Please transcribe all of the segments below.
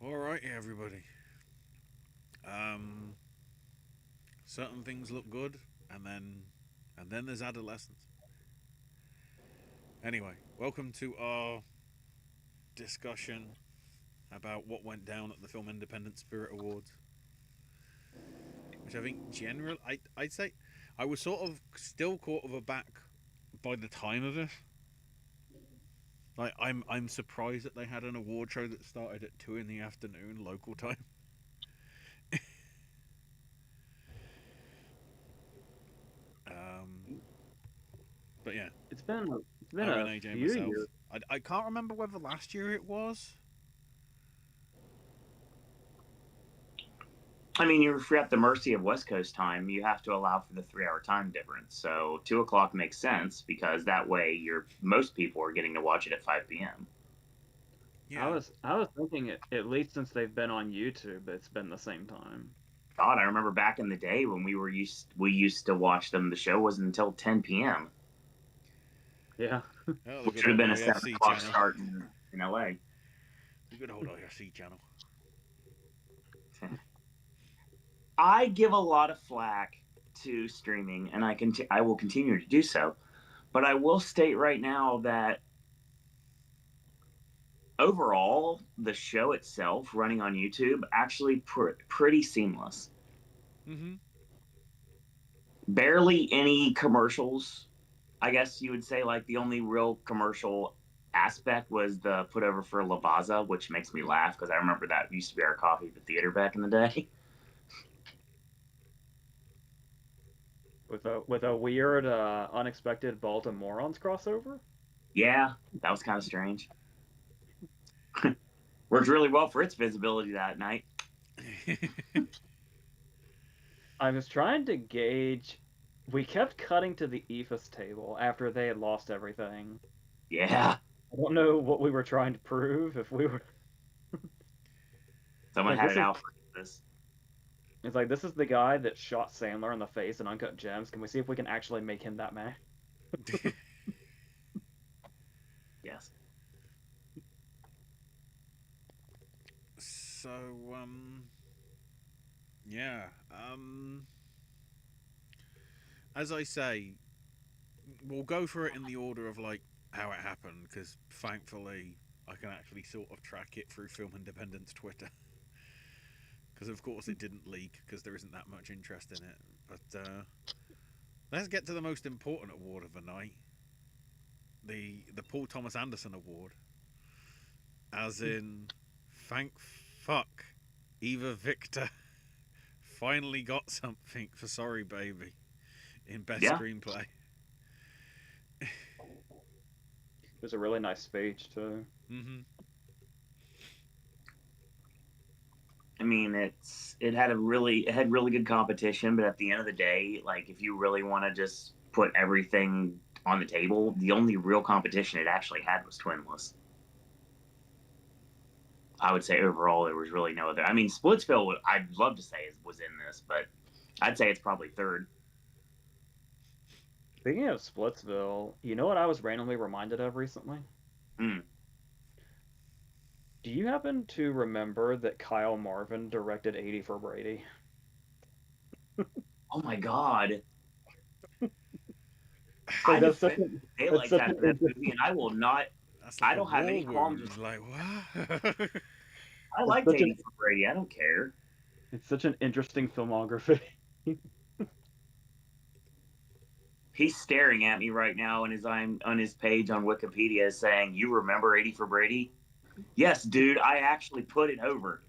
Alrighty, everybody. Um, certain things look good, and then there's adolescence. Anyway, welcome to our discussion about what went down at the Film Independent Spirit Awards, which I think general I'd say I was sort of still caught of aback by the time of it. Like I'm surprised that they had an award show that started at 2 in the afternoon local time. Um, but yeah, It's been Owen, a AJ, and few myself. years. I can't remember whether last year it was. I mean, you're at the mercy of West Coast time. You have to allow for the 3 hour time difference. So 2 o'clock makes sense because that way most people are getting to watch it at 5 p.m. I Yeah. was I was thinking at least since they've been on YouTube, it's been the same time. God, I remember back in the day when we used to watch them. The show wasn't until 10 p.m., Yeah. Oh, the which good would have old been a seven IFC o'clock channel. start in LA. The good old IFC channel. I give a lot of flack to streaming, and I will continue to do so. But I will state right now that overall, the show itself running on YouTube actually pretty seamless. Mm-hmm. Barely any commercials. I guess you would say like the only real commercial aspect was the put over for Lavazza, which makes me laugh because I remember that used to be our coffee at the theater back in the day. With a weird unexpected Baltimoreans crossover. Yeah, that was kind of strange. Worked really well for its visibility that night. I was trying to gauge. We kept cutting to the EFIS table after they had lost everything. Yeah, I don't know what we were trying to prove. If we were someone like, had this it is out for this. it's like this is the guy that shot Sandler in the face in Uncut Gems. Can we see if we can actually make him that man? Yes. so, yeah. As I say, we'll go for it in the order of like how it happened because thankfully I can actually sort of track it through Film Independent's Twitter. Because of course it didn't leak because there isn't that much interest in it. But let's get to the most important award of the night, the Paul Thomas Anderson Award. As in, thank fuck, Eva Victor finally got something for Sorry Baby in Best Yeah. Screenplay. It was a really nice speech too. Mm-hmm. I mean, it had really good competition, but at the end of the day, like if you really want to just put everything on the table, the only real competition it actually had was Twinless. I would say overall there was really no other. I mean, Splitsville, I'd love to say was in this, but I'd say it's probably third. Speaking of Splitsville, you know what I was randomly reminded of recently? Mm. Do you happen to remember that Kyle Marvin directed 80 for Brady? Oh my god, Like I that's such defend an that's daylights such out an of that movie, and I will not. That's like I a don't have war any qualms with. wound. Like, what? I it's liked such an 80 for Brady. I don't care. it's such an interesting filmography. He's staring at me right now, and I'm on his page on Wikipedia saying, "You remember 80 for Brady?" Yes, dude. I actually put it over.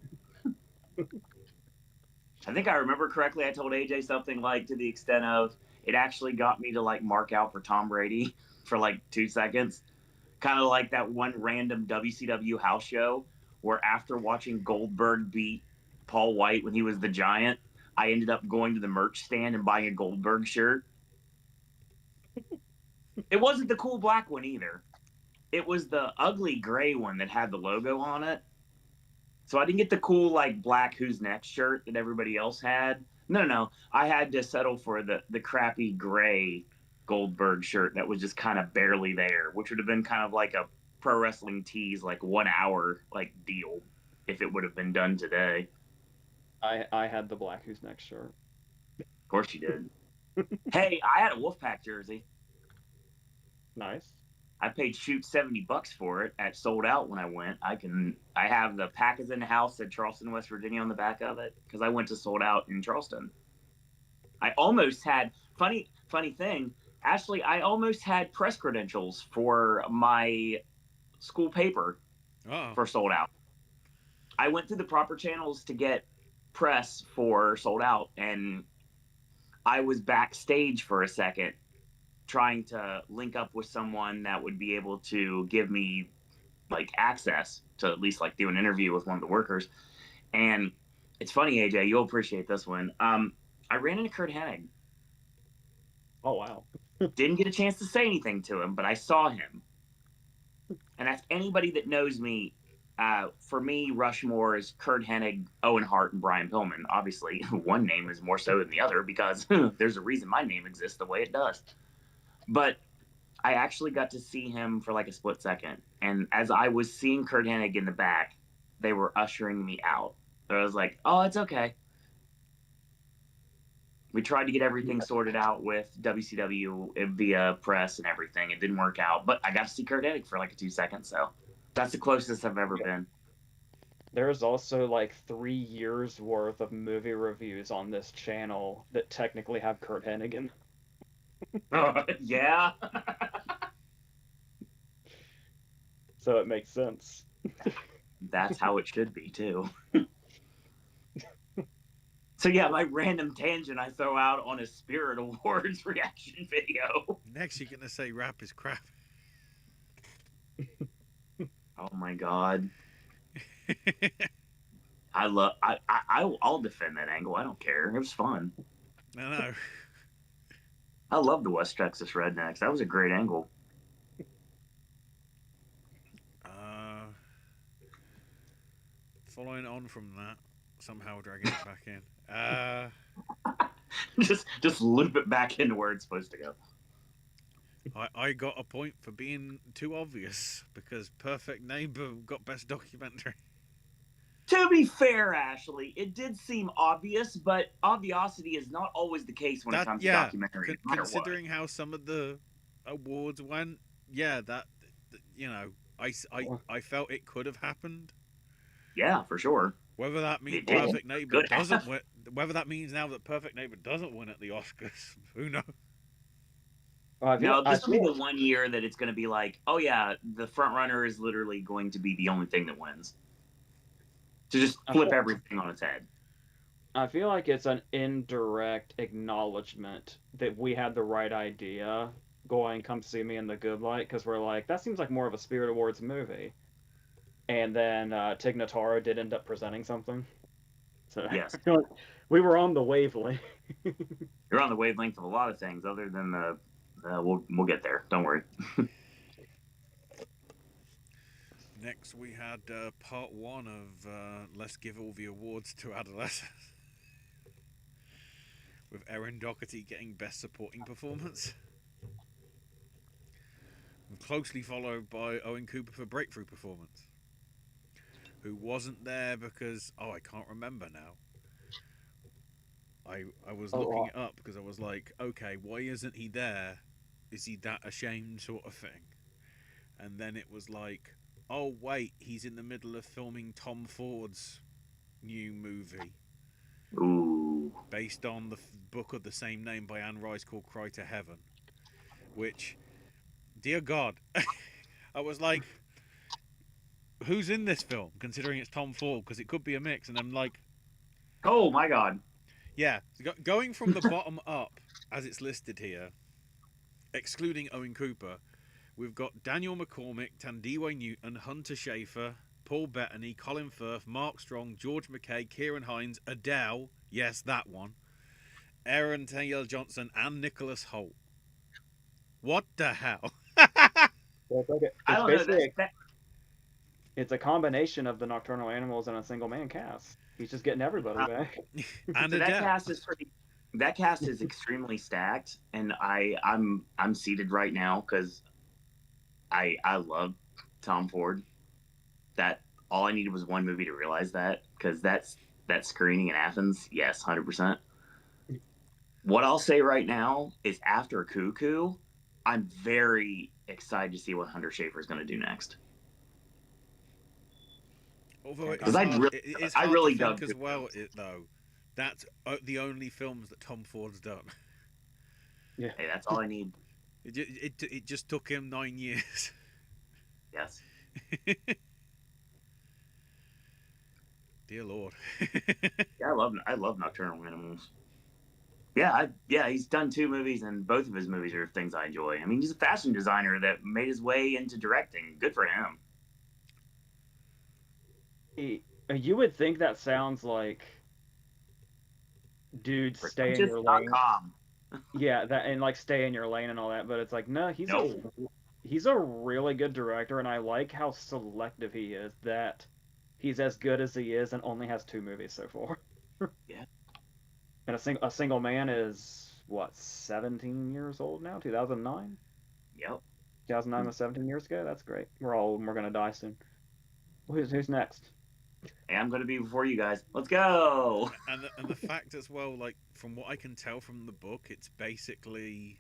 I think I remember correctly. I told AJ something like to the extent of it actually got me to like mark out for Tom Brady for like 2 seconds. Kind of like that one random WCW house show where after watching Goldberg beat Paul White when he was the Giant, I ended up going to the merch stand and buying a Goldberg shirt. It wasn't the cool black one either. It was the ugly gray one that had the logo on it. So I didn't get the cool like black Who's Next shirt that everybody else had. No, no, no. I had to settle for the crappy gray Goldberg shirt that was just kind of barely there, which would have been kind of like a pro wrestling tease, like 1 hour like deal. if it would have been done today. I had the Black Who's Next shirt. Of course you did. Hey, I had a Wolfpack jersey. Nice. I paid shoot $70 for it at Sold Out when I went. I have the pack is in the house at Charleston, West Virginia on the back of it because I went to Sold Out in Charleston. I almost had funny thing. Ashley, I almost had press credentials for my school paper for Sold Out. I went through the proper channels to get press for Sold Out, and I was backstage for a second trying to link up with someone that would be able to give me like access to at least like do an interview with one of the workers. And it's funny, AJ, you'll appreciate this one. I ran into Kurt Hennig. Oh, wow. Didn't get a chance to say anything to him, but I saw him. And that's anybody that knows me. For me, Rushmore is Kurt Hennig, Owen Hart, and Brian Pillman. Obviously, one name is more so than the other because there's a reason my name exists the way it does. But I actually got to see him for like a split second. And as I was seeing Kurt Hennig in the back, they were ushering me out. So I was like, oh, it's okay. We tried to get everything sorted out with WCW via press and everything. It didn't work out. But I got to see Kurt Hennig for like 2 seconds. So that's the closest I've ever been. There's also like 3 years worth of movie reviews on this channel that technically have Kurt Hennig in. Yeah. So it makes sense. That's how it should be, too. So, yeah, my random tangent I throw out on a Spirit Awards reaction video. Next, you're going to say rap is crap. Oh, my God. I'll defend that angle. I don't care. It was fun. I know. I love the West Texas Rednecks. That was a great angle. Following on from that, somehow dragging it back in. Just loop it back into where it's supposed to go. I got a point for being too obvious because Perfect Neighbor got Best Documentary. To be fair, Ashley, it did seem obvious, but obviosity is not always the case when it comes to documentary. Considering how some of the awards went, I felt it could have happened. Yeah, for sure. Whether that means Perfect Neighbor doesn't win, whether that means now that Perfect Neighbor doesn't win at the Oscars, who knows? No, this will be the one year that it's going to be like, oh yeah, the front runner is literally going to be the only thing that wins. To just flip everything on its head. I feel like it's an indirect acknowledgement that we had the right idea going Come See Me in the Good Light, because we're like, that seems like more of a Spirit Awards movie. And then Tig Notaro did end up presenting something. So yes. We were on the wavelength. You're on the wavelength of a lot of things other than the... we'll get there. Don't worry. Next, we had part 1 of Let's Give All the Awards to Adolescents. With Erin Doherty getting Best Supporting Performance. And closely followed by Owen Cooper for Breakthrough Performance. Who wasn't there because... Oh, I can't remember now. I was looking it up because I was like, okay, why isn't he there? Is he that ashamed sort of thing? And then it was like, oh wait, he's in the middle of filming Tom Ford's new movie. Ooh. Based on the book of the same name by Anne Rice called Cry to Heaven. Which, dear God, I was like, who's in this film, considering it's Tom Ford? Because it could be a mix. And I'm like... Oh my God. Yeah, going from the bottom up, as it's listed here, excluding Owen Cooper, we've got Daniel McCormick, Tandiwe Newton, Hunter Schafer, Paul Bettany, Colin Firth, Mark Strong, George McKay, Kieran Hines, Adele, yes, that one, Aaron Taylor Johnson, and Nicholas Hoult. What the hell? It's a combination of the Nocturnal Animals and a single man cast. He's just getting everybody back. And so that cast is extremely stacked, and I'm seated right now because I love Tom Ford. That all I needed was one movie to realize that, because that screening in Athens, yes, 100%. What I'll say right now is after Cuckoo, I'm very excited to see what Hunter Schafer is going to do next. Although Can't it is Because comment. I hard to really think dug as Cuckoo. well, though. That's the only films that Tom Ford's done. Yeah. Hey, that's all I need. It just took him 9 years. Yes. Dear Lord. Yeah, I love Nocturnal Animals. Yeah, he's done 2 movies, and both of his movies are things I enjoy. I mean, he's a fashion designer that made his way into directing. Good for him. You would think that sounds like, dude, stay in your lane. Pretentious.com. Yeah, that and like stay in your lane and all that, but it's like no, No. he's a really good director, and I like how selective he is. That he's as good as he is, and only has 2 movies so far. Yeah. And a single man is what 17 years old now? 2009. Yep. 2009 was 17 years ago. That's great. We're gonna die soon. Who's next? Hey, I'm going to be before you guys. Let's go. And the fact as well, like from what I can tell from the book, it's basically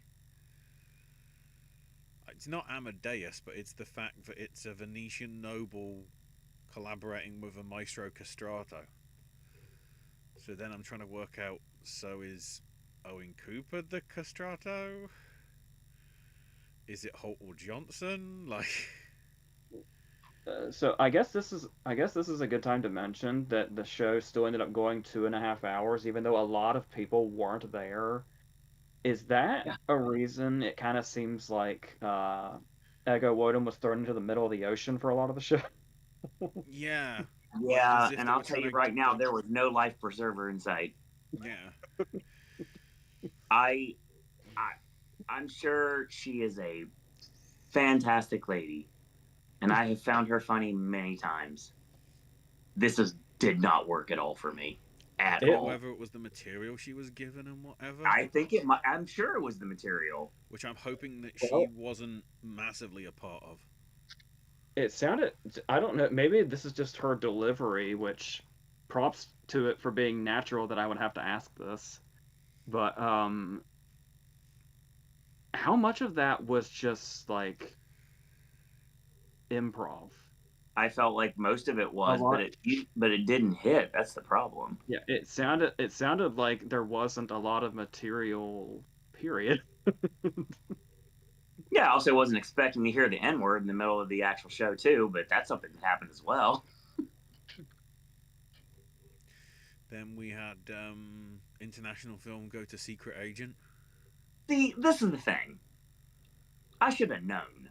it's not Amadeus, but it's the fact that it's a Venetian noble collaborating with a maestro castrato. So then I'm trying to work out. So is Owen Cooper the castrato? Is it Holt or Johnson? Like, So I guess this is a good time to mention that the show still ended up going 2.5 hours, even though a lot of people weren't there. Is that Yeah. a reason it kind of seems like Ego Woden was thrown into the middle of the ocean for a lot of the show? yeah, like as Yeah, if and they I'll were tell trying you to right now, like, there was no life preserver in sight. yeah, I, I I'm sure she is a fantastic lady, and I have found her funny many times. Did not work at all for me, at It all. whether it was the material she was given and whatever, I think it might. I'm sure it was the material. which I'm hoping that she well, wasn't massively a part of. it sounded, I don't know, maybe this is just her delivery, which props to it for being natural that I would have to ask this. But how much of that was just like improv? I felt like most of it A was, lot. but it didn't hit. That's the problem. Yeah, it sounded like there wasn't a lot of material, period. Yeah, I also wasn't expecting to hear the N word in the middle of the actual show too, but that's something that happened as well. Then we had international film go to Secret Agent. See, this is the thing. I should have known.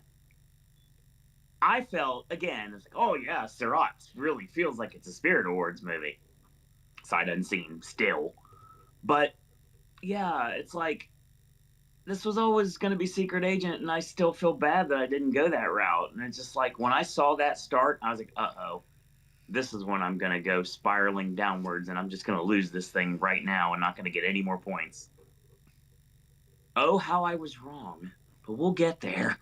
I felt again, it's like, oh yeah, Sirot really feels like it's a Spirit Awards movie. Sight unseen, still. But yeah, it's like this was always going to be Secret Agent, and I still feel bad that I didn't go that route. And it's just like when I saw that start, I was like, oh, this is when I'm going to go spiraling downwards, and I'm just going to lose this thing right now and not going to get any more points. Oh, how I was wrong. But we'll get there.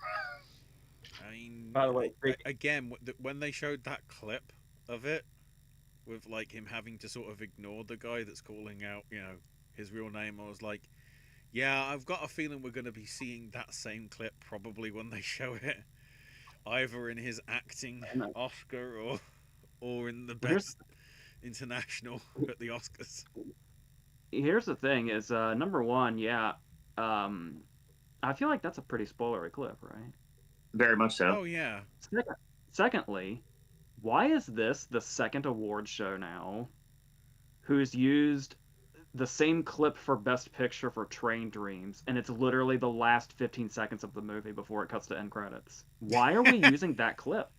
I mean, By the way, again, when they showed that clip of it with like him having to sort of ignore the guy that's calling out, his real name, I was like, yeah, I've got a feeling we're going to be seeing that same clip probably when they show it, either in his acting Oscar or in the here's best international at the Oscars. here's the thing: is number one, yeah, um, I feel like that's a pretty spoilery clip, right? Very much so. Oh yeah, Second, secondly, why is this the second award show now who's used the same clip for Best Picture for Train Dreams, and it's literally the last 15 seconds of the movie before it cuts to end credits? Why are we using that clip?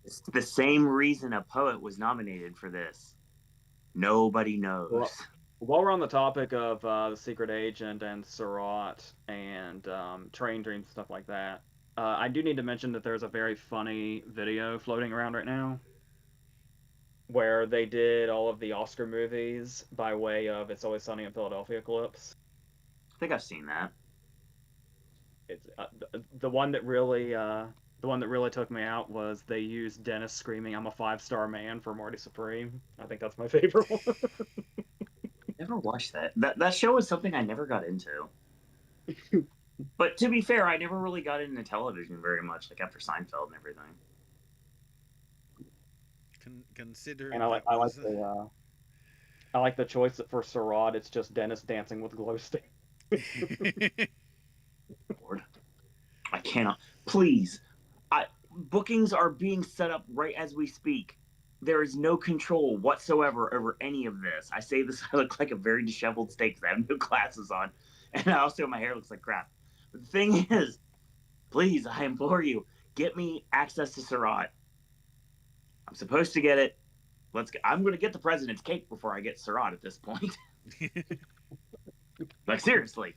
It's the same reason a poet was nominated for this. Nobody knows. Well, while we're on the topic of the Secret Agent and Surratt and Train Dreams and stuff like that, I do need to mention that there's a very funny video floating around right now where they did all of the Oscar movies by way of It's Always Sunny in Philadelphia clips. I think I've seen that. It's the one that really the one that really took me out was they used Dennis screaming "I'm a 5-star man" for Marty Supreme. I think that's my favorite one. Never watched that. That show was something I never got into. But to be fair, I never really got into television very much, like after Seinfeld and everything. Considering And I like that I like was the I like the choice for Sarad. It's just Dennis dancing with glow stick. Lord, I cannot. Please, bookings are being set up right as we speak. There is no control whatsoever over any of this. I say this, I look like a very disheveled steak because I have no glasses on, and also my hair looks like crap. But the thing is, please, I implore you, get me access to Surratt. I'm supposed to get it. I'm going to get the president's cake before I get Surratt at this point. Like seriously,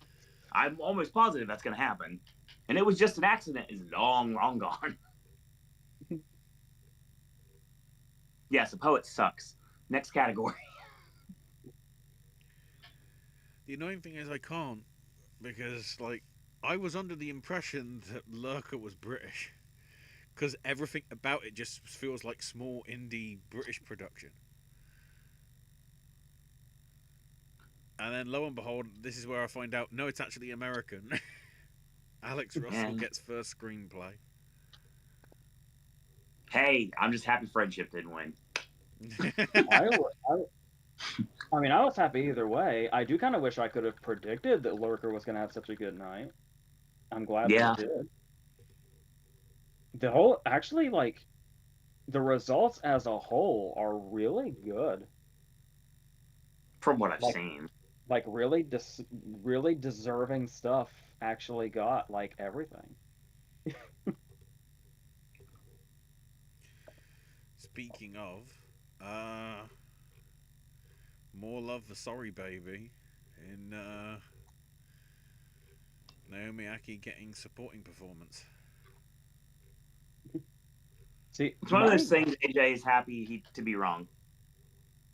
I'm almost positive that's going to happen. And it was just an accident. Is long, long gone. Yes, a poet sucks. Next category. the annoying thing is I can't because like I was under the impression that Lurker was British because everything about it just feels like small indie British production. And then lo and behold, this is where I find out no, it's actually American. Alex Russell And gets first screenplay. hey, I'm just happy Friendship didn't win. I, I mean, I was happy either way. I do kind of wish I could have predicted that Lurker was going to have such a good night. I'm glad that Yeah, it did. The whole, actually, like, the results as a whole are really good. from what I've Like, seen. really, really deserving stuff actually got, like, everything. Speaking of, more love for Sorry Baby in Naomi Aki getting supporting performance. See, It's one of those things. AJ is happy to be wrong.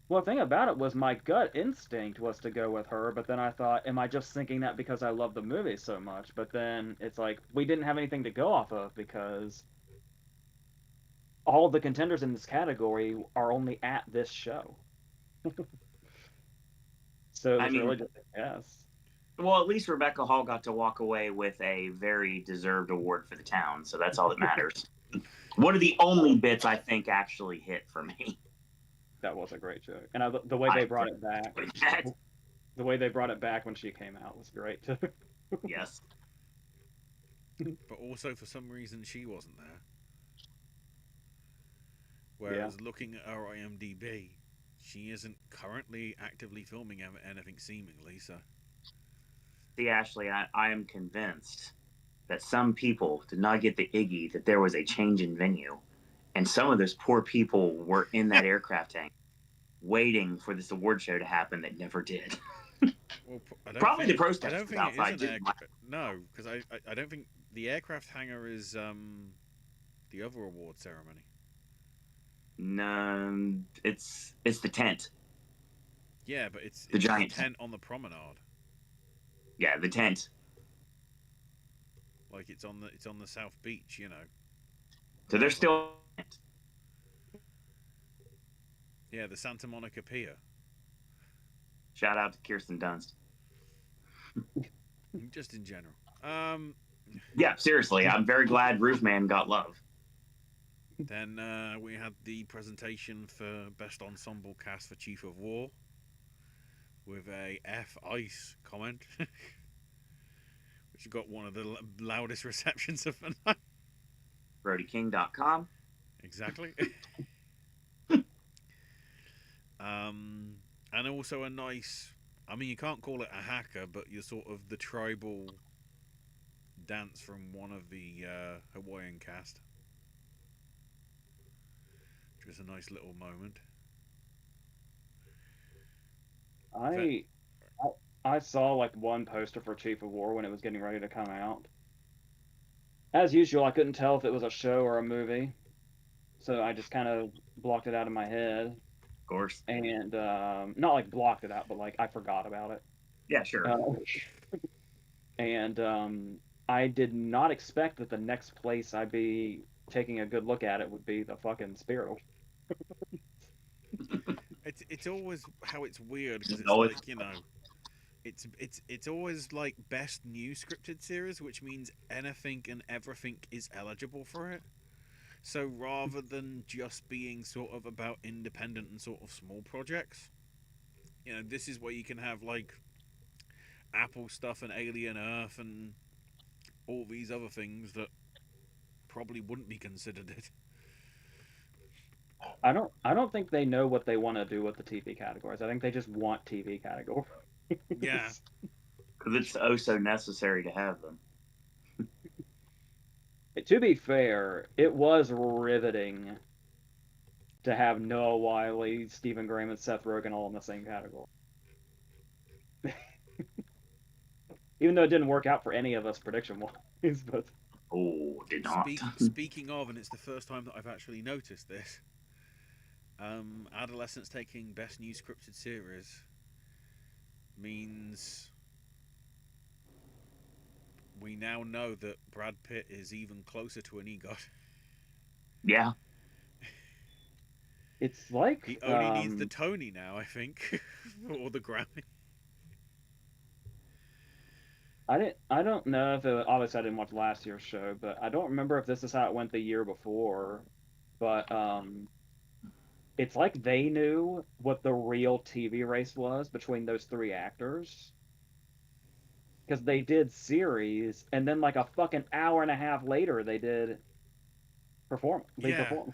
well, the thing about it was my gut instinct was to go with her, but then I thought, am I just thinking that because I love the movie so much? But then it's like we didn't have anything to go off of because all the contenders in this category are only at this show. So it I was really mean, just a guess. well, at least Rebecca Hall got to walk away with a very deserved award for the town, so that's all that matters. One of the only bits I think actually hit for me. That was a great joke, and the way I they brought it back, that. the way they brought it back when she came out was great too. Yes. But also, for some reason, she wasn't there. Yeah, Whereas looking at her IMDb, she isn't currently actively filming anything seemingly, so. See, Ashley, I am convinced that some people did not get the Iggy that there was a change in venue. And some of those poor people were in that aircraft tank waiting for this award show to happen that never did. Well, Probably the I don't protesters think it is outside an too. air. No, because I don't think the aircraft hangar is the other award ceremony. No, it's the tent, Yeah, but it's the the giant tent on the promenade. Yeah, the tent. Like it's on the South Beach, you know. So they're still. Yeah, the Santa Monica Pier. Shout out to Kirsten Dunst. Just in general. Yeah, seriously, I'm very glad Roofman got love. Then we had the presentation for Best Ensemble Cast for Chief of War with a F Ice comment, which got one of the loudest receptions of the night. BrodyKing.com. Exactly. And also a nice. I mean, you can't call it a hacker, but you're sort of the tribal dance from one of the Hawaiian cast. Which was a nice little moment. I I saw like one poster for Chief of War when it was getting ready to come out. As usual, I couldn't tell if it was a show or a movie, so I just kind of blocked it out of my head. Of course. And not like blocked it out, but like I forgot about it. Yeah, sure. And I did not expect that the next place I'd be taking a good look at it would be the fucking Spirit. It's always how it's weird because it's No, it's like, you know, it's always like best new scripted series, which means anything and everything is eligible for it. So rather than just being sort of about independent and sort of small projects, you know, this is where you can have like Apple stuff and Alien Earth and all these other things that probably wouldn't be considered it. I don't think they know what they want to do with the TV categories. I think they just want TV categories. Yeah, because it's oh so necessary to have them. To be fair, it was riveting to have Noah Wiley, Stephen Graham, and Seth Rogen all in the same category. Even though it didn't work out for any of us prediction wise, but Oh, did not. Speaking of, and it's the first time that I've actually noticed this. Adolescents taking best new scripted series means we now know that Brad Pitt is even closer to an EGOT. Yeah, it's like He only needs the Tony now, I think, or the Grammy. I don't know if it, obviously I didn't watch last year's show, but I don't remember if this is how it went the year before. But it's like they knew what the real TV race was between those three actors because they did series, and then like a fucking hour and a half later they did lead Yeah, perform.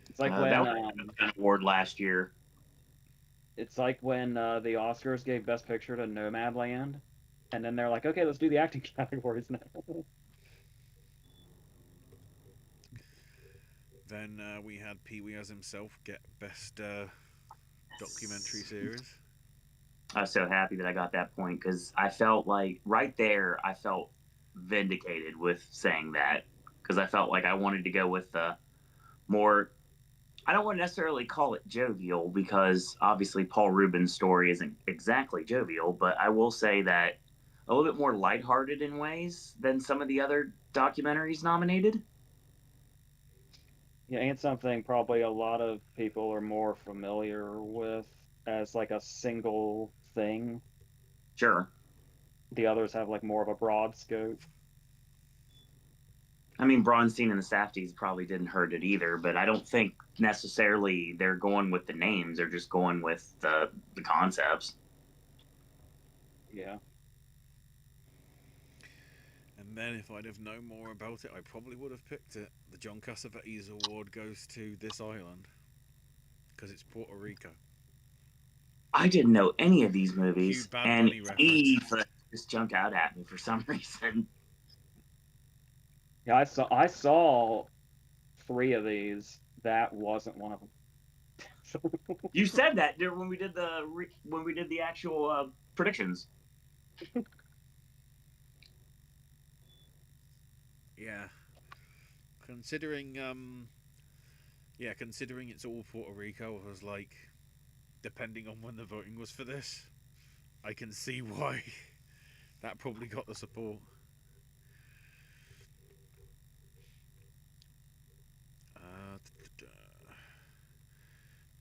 It's like that when was an award last year. it's like when the Oscars gave Best Picture to Nomadland, and then they're like, okay, let's do the acting categories now. then we had Pee Wee as himself get best documentary series. I was so happy that I got that point because I felt like right there I felt vindicated with saying that because I felt like I wanted to go with the more. I don't want to necessarily call it jovial because obviously Paul Rubens' story isn't exactly jovial, but I will say that a little bit more lighthearted in ways than some of the other documentaries nominated. Yeah, and something probably a lot of people are more familiar with as like a single thing. Sure. The others have like more of a broad scope. I mean, Braunstein and the Safdies probably didn't hurt it either, but I don't think necessarily they're going with the names. They're just going with the concepts. Yeah. And then if I'd have known more about it, I probably would have picked it. The John Cassavetes Award goes to This Island because it's Puerto Rico. I didn't know any of these Cue movies, Bad and Bunny reference. Eve just jumped out at me for some reason. Yeah, I saw three of these. That wasn't one of them. You said that when we did the actual predictions. Yeah, considering considering it's all Puerto Rico, I was like, depending on when the voting was for this, I can see why that probably got the support. Uh,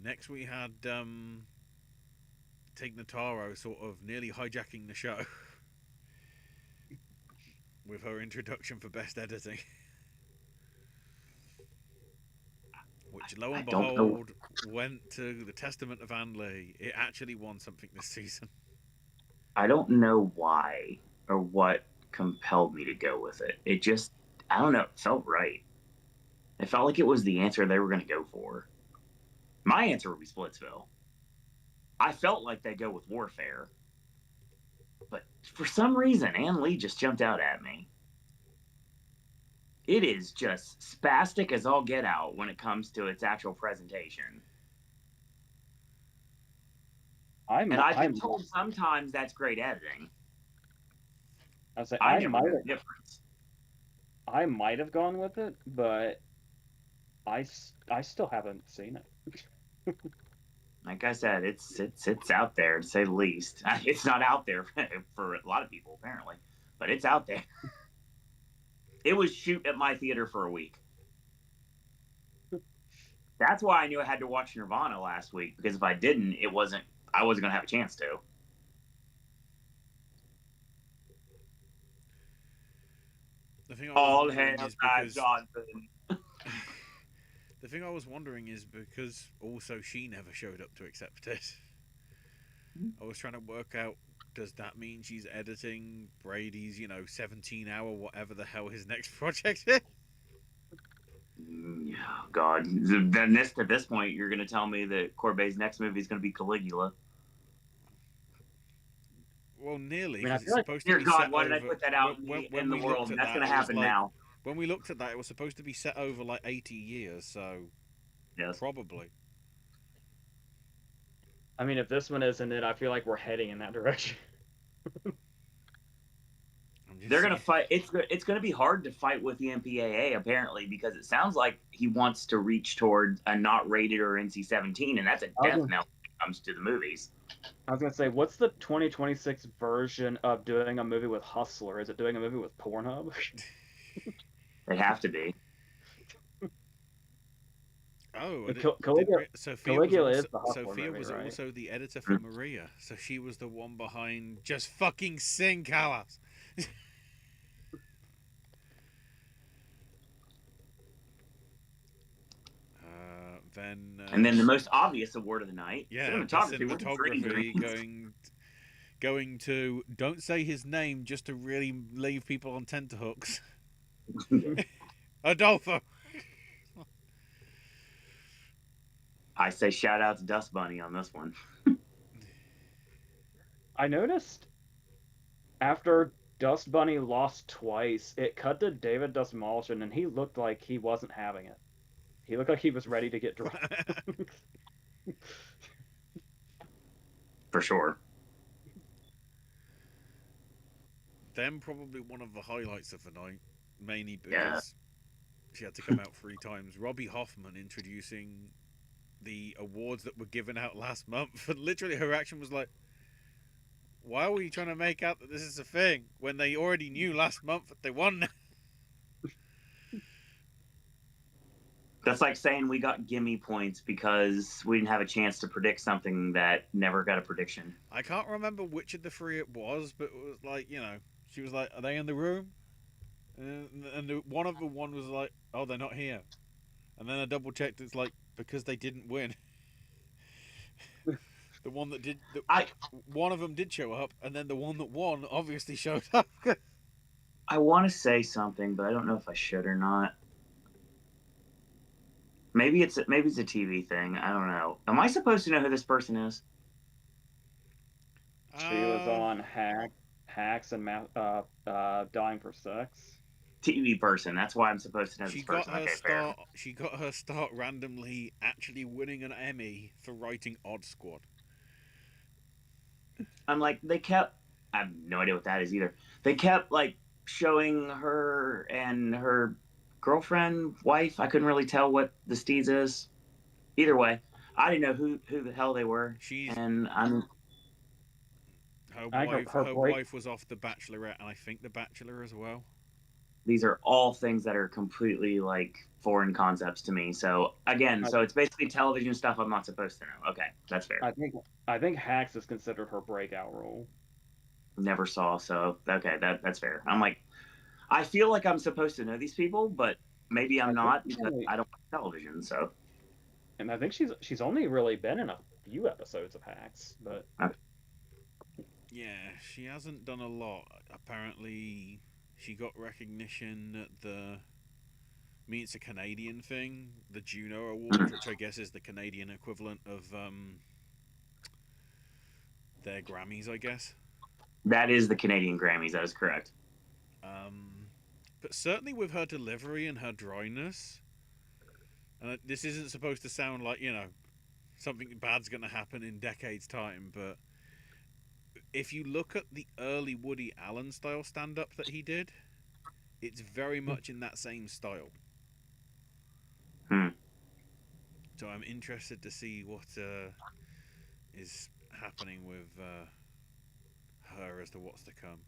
Next, we had Tig Notaro sort of nearly hijacking the show with her introduction for best editing, which lo I and don't know. behold went to the Testament of Anne Lee. It actually won something this season. I don't know why or what compelled me to go with it. It just, I don't know. It felt right. It felt like it was the answer they were going to go for. My answer would be Splitsville. I felt like they'd go with Warfare, but for some reason, Ann Lee just jumped out at me. It is just spastic as all get out when it comes to its actual presentation. And I've been told sometimes that's great editing. I never know the difference. I might have gone with it, but I still haven't seen it. Like I said, it's out there to say the least. It's not out there for a lot of people apparently, but it's out there. It was shoot at my theater for a week. That's why I knew I had to watch Nirvana last week because if I didn't, I wasn't gonna have a chance to. The thing I was All wondering hail is Ty because Johnson. the thing I was wondering is because also she never showed up to accept it. I was trying to work out, does that mean she's editing Brady's, 17-hour whatever the hell his next project is? Oh, God. Then at this point, you're going to tell me that Corbet's next movie is going to be Caligula. Well, nearly, I mean, I because feel it's like, supposed to Dear be God, set why did I over. put that out When in the we looked world? at That's that, going to it was happen like now. when we looked at that, it was supposed to be set over like 80 years, so Yes. probably. I mean, if this one isn't it, I feel like we're heading in that direction. They're going to fight. It's going to be hard to fight with the MPAA, apparently, because it sounds like he wants to reach toward a not rated or NC-17, and that's a death knell when it comes to the movies. I was gonna say, what's the 2026 version of doing a movie with Hustler? Is it doing a movie with Pornhub? They have to be. Oh, Caligula is the Hustler Sophia movie, was right? also the editor for Maria, so she was the one behind Just Fucking Sing, Callas. And then the most obvious award of the night, cinematography going to, don't say his name just to really leave people on tenterhooks. Adolfo. I say shout out to Dust Bunny on this one. I noticed after Dust Bunny lost twice, it cut to David Dastmalchian, and he looked like he wasn't having it. He looked like he was ready to get drunk. For sure. Them probably one of the highlights of the night, mainly because she had to come out 3 times. Robbie Hoffman introducing the awards that were given out last month, and literally her reaction was like, why were you trying to make out that this is a thing when they already knew last month that they won? That's like saying we got gimme points because we didn't have a chance to predict something that never got a prediction. I can't remember which of the 3 it was, but it was like, she was like, are they in the room? And one of the one was like, oh, they're not here. And then I double checked, it's like, because they didn't win. The one that did, one of them did show up, and then the one that won obviously showed up. I want to say something, but I don't know if I should or not. Maybe it's a TV thing. I don't know. Am I supposed to know who this person is? She was on Hacks and Dying for Sex. TV person. That's why I'm supposed to know this person. She got her start randomly actually winning an Emmy for writing Odd Squad. I'm like, I have no idea what that is either. They kept like showing her and her girlfriend, wife. I couldn't really tell what the Steeds is. Either way, I didn't know who the hell they were. Her wife was off The Bachelorette, and I think The Bachelor as well. These are all things that are completely like foreign concepts to me. So again, it's basically television stuff I'm not supposed to know. Okay, that's fair. I think Hacks is considered her breakout role. Never saw, so okay, that's fair. I'm like, I feel like I'm supposed to know these people, but maybe I'm not because I don't watch television. So, and I think she's only really been in a few episodes of Hacks, but yeah, she hasn't done a lot. Apparently, she got recognition at it's a Canadian thing, the Juno Awards, which I guess is the Canadian equivalent of their Grammys, I guess. That is the Canadian Grammys. That is correct. But certainly with her delivery and her dryness, and this isn't supposed to sound like, something bad's going to happen in decades' time, but if you look at the early Woody Allen style stand-up that he did, it's very much in that same style. So I'm interested to see is happening with her as to what's to come.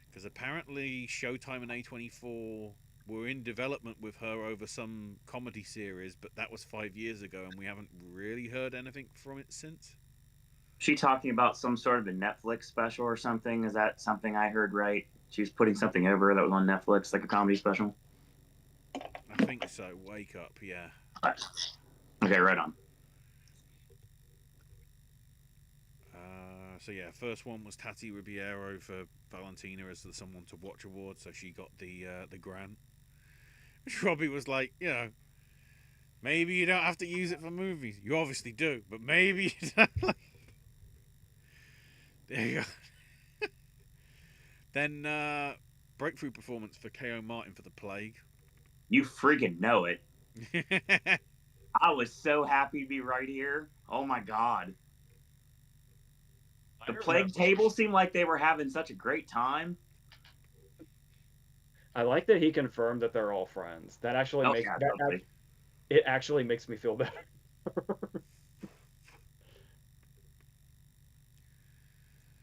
Because apparently Showtime and A24 were in development with her over some comedy series, but that was 5 years ago, and we haven't really heard anything from it since. She talking about some sort of a Netflix special or something? Is that something I heard right? She was putting something over that was on Netflix, like a comedy special. I think so. Wake Up, yeah. Okay, right on. So yeah, first one was Tati Ribeiro for Valentina as the Someone to Watch award, so she got the grant. Which Robbie was like, maybe you don't have to use it for movies. You obviously do, but maybe you don't. There you go. Then breakthrough performance for K.O. Martin for The Plague. You freaking know it. I was so happy to be right here. Oh my god. The Plague table seemed like they were having such a great time. I like that he confirmed that they're all friends. That actually makes totally. it actually makes me feel better.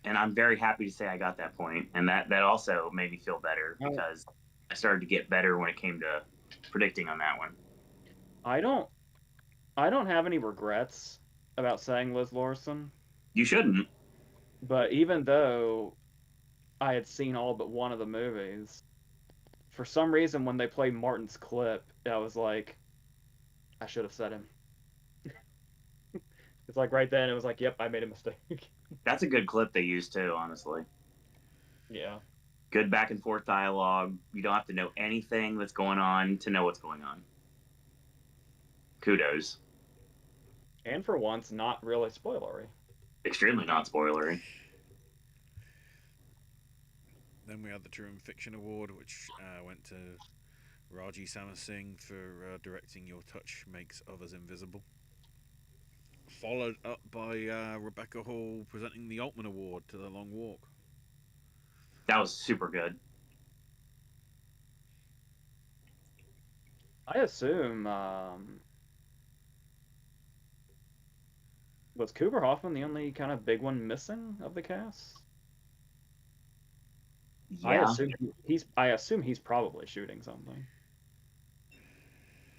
And I'm very happy to say I got that point, and that also made me feel better because I started to get better when it came to predicting on that one. I don't have any regrets about saying Liz Larson. You shouldn't. But even though I had seen all but one of the movies, for some reason when they played Martin's clip, I was like, I should have said him. It's like right then it was like, yep, I made a mistake. That's a good clip they used too, honestly. Yeah. Good back and forth dialogue. You don't have to know anything that's going on to know what's going on. Kudos. And for once, not really spoilery. Extremely not spoilery. Then we had the True and Fiction Award, which went to Raji Samasingh for directing Your Touch Makes Others Invisible. Followed up by Rebecca Hall presenting the Altman Award to The Long Walk. That was super good. I assume was Cooper Hoffman the only kind of big one missing of the cast? Yeah. I assume he's probably shooting something.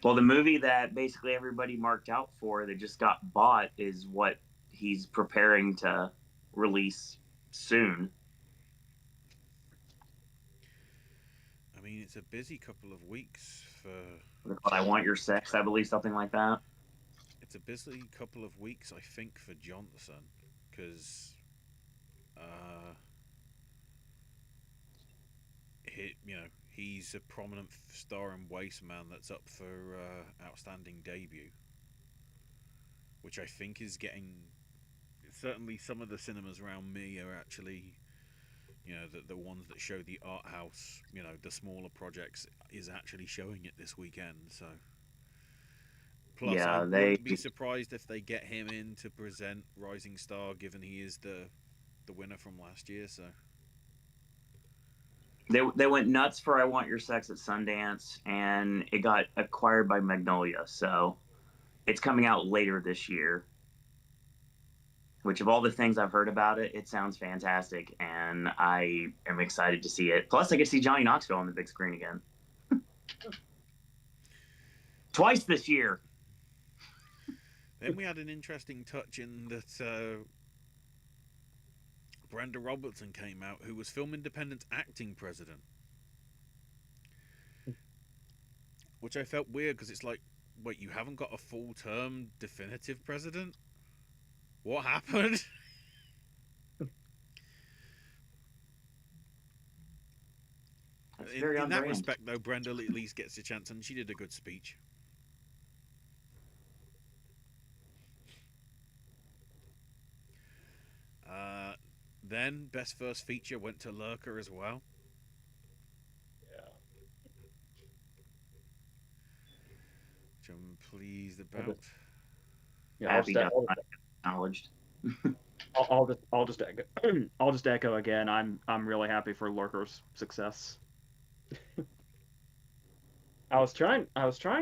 Well, the movie that basically everybody marked out for that just got bought is what he's preparing to release soon. I mean, it's a busy couple of weeks for. I Want Your Sex, I believe, something like that. It's a busy couple of weeks, I think, for Johnson, because he's a prominent star in Wasteman that's up for outstanding debut, which I think is getting. Certainly, some of the cinemas around me are actually, the ones that show the art house, the smaller projects, is actually showing it this weekend. So, plus, Yeah, I wouldn't be surprised if they get him in to present Rising Star, given he is the winner from last year. So. They went nuts for I Want Your Sex at Sundance, and it got acquired by Magnolia. So it's coming out later this year, which of all the things I've heard about it, it sounds fantastic, and I am excited to see it. Plus, I get to see Johnny Knoxville on the big screen again. Twice this year. Then we had an interesting touch in that Brenda Robertson came out, who was Film Independent's acting president. Which I felt weird, because it's like, wait, you haven't got a full-term definitive president? What happened? In that respect, though, Brenda at least gets a chance, and she did a good speech. Then Best First Feature went to Lurker as well. Yeah. Which I'm pleased about. Happy acknowledged. I'll just echo. I'll just echo again. I'm really happy for Lurker's success. I was trying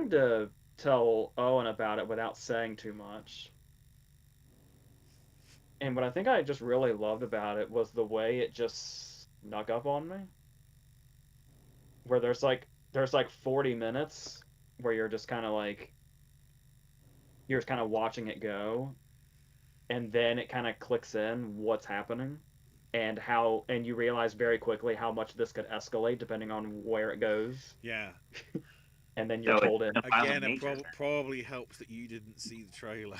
to tell Owen about it without saying too much. And what I think I just really loved about it was the way it just snuck up on me. Where there's like 40 minutes where you're just kind of like you're just kind of watching it go, and then it kind of clicks in what's happening and you realize very quickly how much this could escalate depending on where it goes, Yeah. and then So you're pulled in. it's a violent Again, it nature. probably helps that you didn't see the trailer.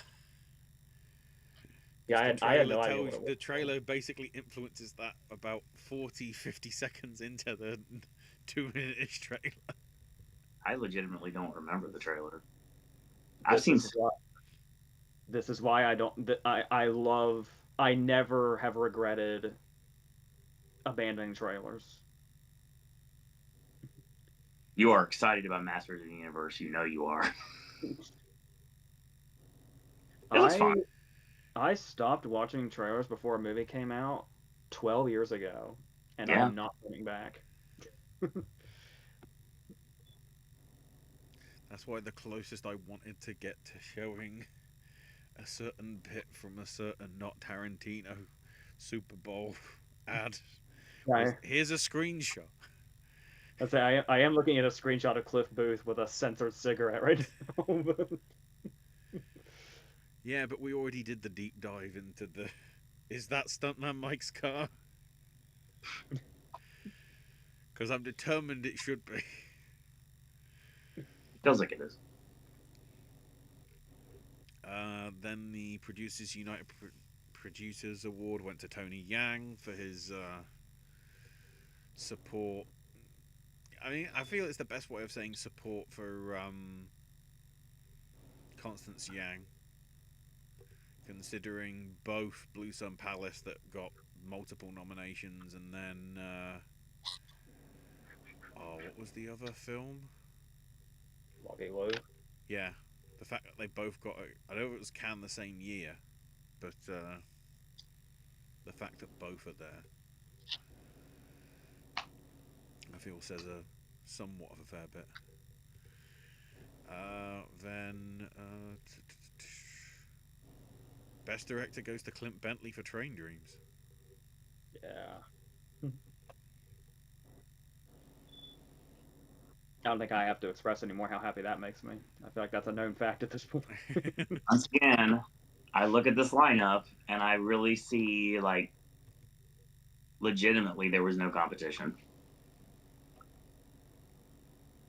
Yeah, Because I had no idea what it was. the trailer basically influences that about 40, 50 seconds into the 2-minute-ish trailer. I legitimately don't remember the trailer. I've This seen. is why, this is why I don't. I love. I never have regretted abandoning trailers. You are excited about Masters of the Universe. You know you are. It looks I fun. I stopped watching trailers before a movie came out 12 years ago, and Yeah. I'm not going back. That's why the closest I wanted to get to showing a certain bit from a certain not Tarantino Super Bowl ad was, I, here's a screenshot. I am looking at a screenshot of Cliff Booth with a censored cigarette right now. Yeah, but we already did the deep dive into the. Is that Stuntman Mike's car? Because I'm determined it should be. Feels like it is. Then the Producers United Producers Award went to Tony Yang for his support. I mean, I feel it's the best way of saying support for Constance Yang, considering both Blue Sun Palace that got multiple nominations, and then what was the other film? Walking Low. Yeah, the fact that they both got. I know it was Cannes the same year, but the fact that both are there, I feel says a somewhat of a fair bit. Then Best Director goes to Clint Bentley for Train Dreams. Yeah. I don't think I have to express anymore how happy that makes me. I feel like that's a known fact at this point. Once again, I look at this lineup and I really see like legitimately there was no competition.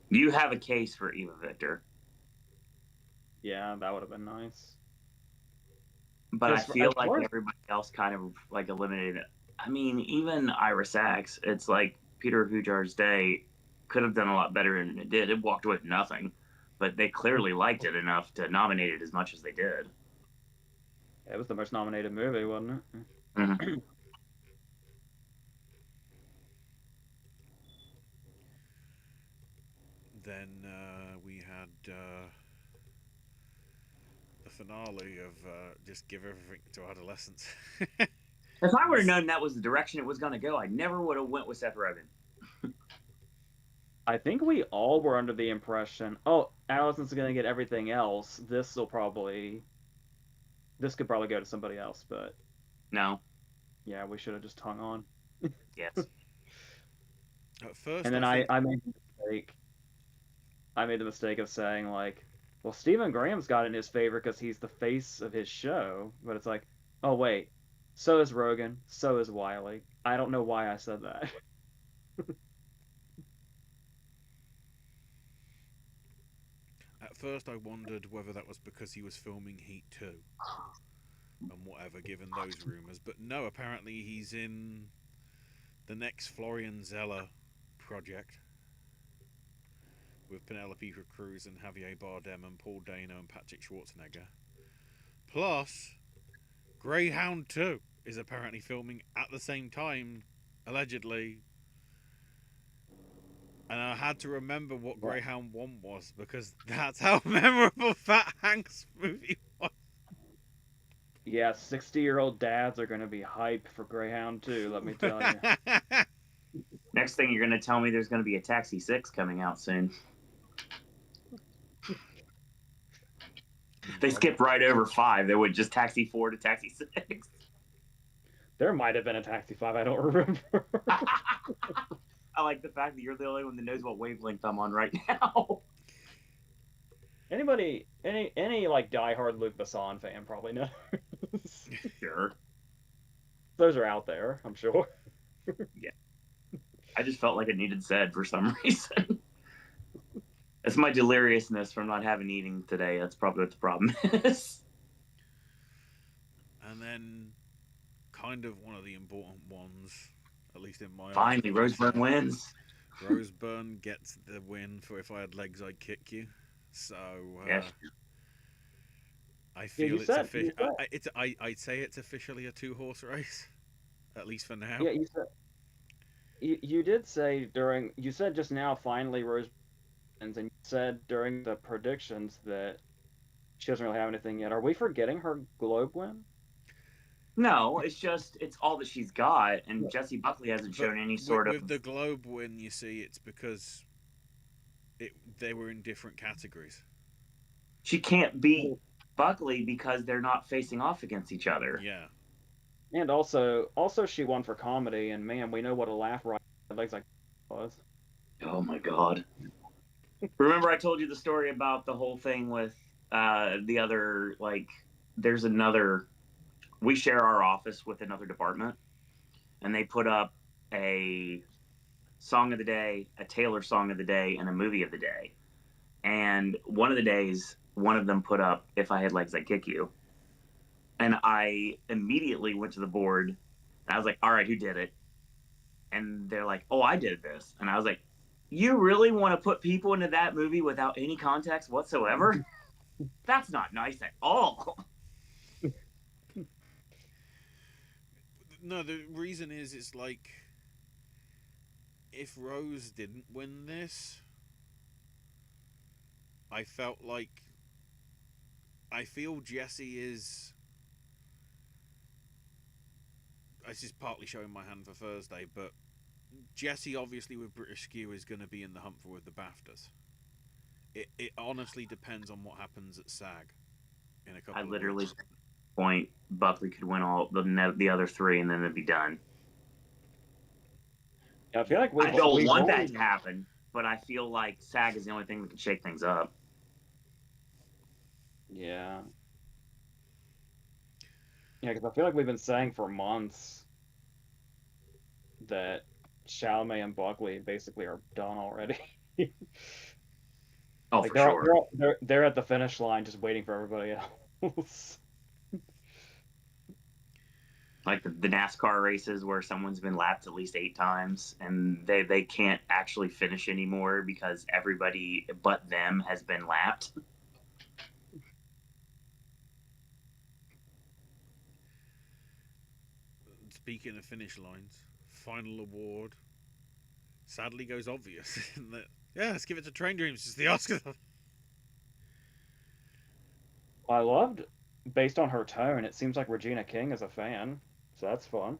You have a case for Eva Victor, Yeah, that would have been nice. but I As feel like far as everybody else kind of like eliminated it. I mean, even Iris X, it's like Peter Hujar's Day could have done a lot better than it did. It walked away with nothing, but they clearly liked it enough to nominate it as much as they did. it was the most nominated movie, wasn't it? Mm-hmm. Then we had the finale of Just Give Everything to Adolescence. If I would have known that was the direction it was going to go, I never would have went with Seth Rogen. I think we all were under the impression, oh, Allison's going to get everything else. This could probably go to somebody else, but No. yeah, we should have just hung on. Yes. At first, And then I think I made the mistake. I made the mistake of saying like, well, Stephen Graham's got it in his favor because he's the face of his show. But it's like, oh wait, so is Rogan, so is Wiley. I don't know why I said that. at first I wondered whether that was because he was filming Heat 2 and whatever, given those rumors. But no, apparently he's in the next Florian Zeller project with Penelope Cruz and Javier Bardem and Paul Dano and Patrick Schwarzenegger. Plus, Greyhound 2 is apparently filming at the same time, allegedly. And I had to remember what Greyhound 1 was because that's how memorable Fat Hank's movie was. Yeah, 60-year-old dads are going to be hyped for Greyhound too, let me tell you. Next thing you're going to tell me there's going to be a Taxi 6 coming out soon. They skipped right over 5. They went just Taxi 4 to Taxi 6. There might have been a Taxi 5, I don't remember. I like the fact that you're the only one that knows what wavelength I'm on right now. Any like diehard Luc Besson fan probably knows. Sure. Those are out there, I'm sure. Yeah. I just felt like it needed said for some reason. It's my deliriousness from not having eating today. That's probably what the problem is. And then, kind of one of the important ones, at least in my Finally, eyes, Roseburn wins. Roseburn gets the win for If I Had Legs, I'd Kick You. So, Yes. I feel you it's said, official. I'd say it's officially a 2-horse race, at least for now. yeah, you did say you said just now finally Rose wins, and you said during the predictions that she doesn't really have anything yet. Are we forgetting her Globe win? No, it's all that she's got, and Jessie Buckley hasn't But shown any sort of. with the Globe win, you see, it's because they were in different categories. She can't beat Buckley because they're not facing off against each other. Yeah. And also she won for comedy, and man, we know what a laugh right legs like was. Oh my god! Remember, I told you the story about the whole thing with the other like. There's another. We share our office with another department, and they put up a song of the day, a Taylor song of the day, and a movie of the day. And one of the days, one of them put up "If I Had Legs, I'd Kick You," and I immediately went to the board. And I was like, "All right, who did it?" And they're like, "Oh, I did this," and I was like, "You really want to put people into that movie without any context whatsoever? That's not nice at all." No, the reason is it's like if Rose didn't win this, I felt like I feel Jessie is. This is partly showing my hand for Thursday, but Jessie obviously with British Skew is going to be in the hunt for with the BAFTAs. It honestly depends on what happens at SAG in a couple I of literally weeks. point Buckley could win all the other three, and then it'd be done. Yeah, I feel like I don't we've want only, that to happen, but I feel like SAG is the only thing that can shake things up. Yeah. Yeah, because I feel like we've been saying for months that Chalamet and Buckley basically are done already. Oh, Like for sure. they're at the finish line just waiting for everybody else. Like the NASCAR races where someone's been lapped at least 8 times, and they can't actually finish anymore because everybody but them has been lapped. Speaking of finish lines, final award sadly goes obvious. In that, yeah, let's give it to Train Dreams. It's the Oscar. I loved, based on her tone, it seems like Regina King is a fan, so that's fun.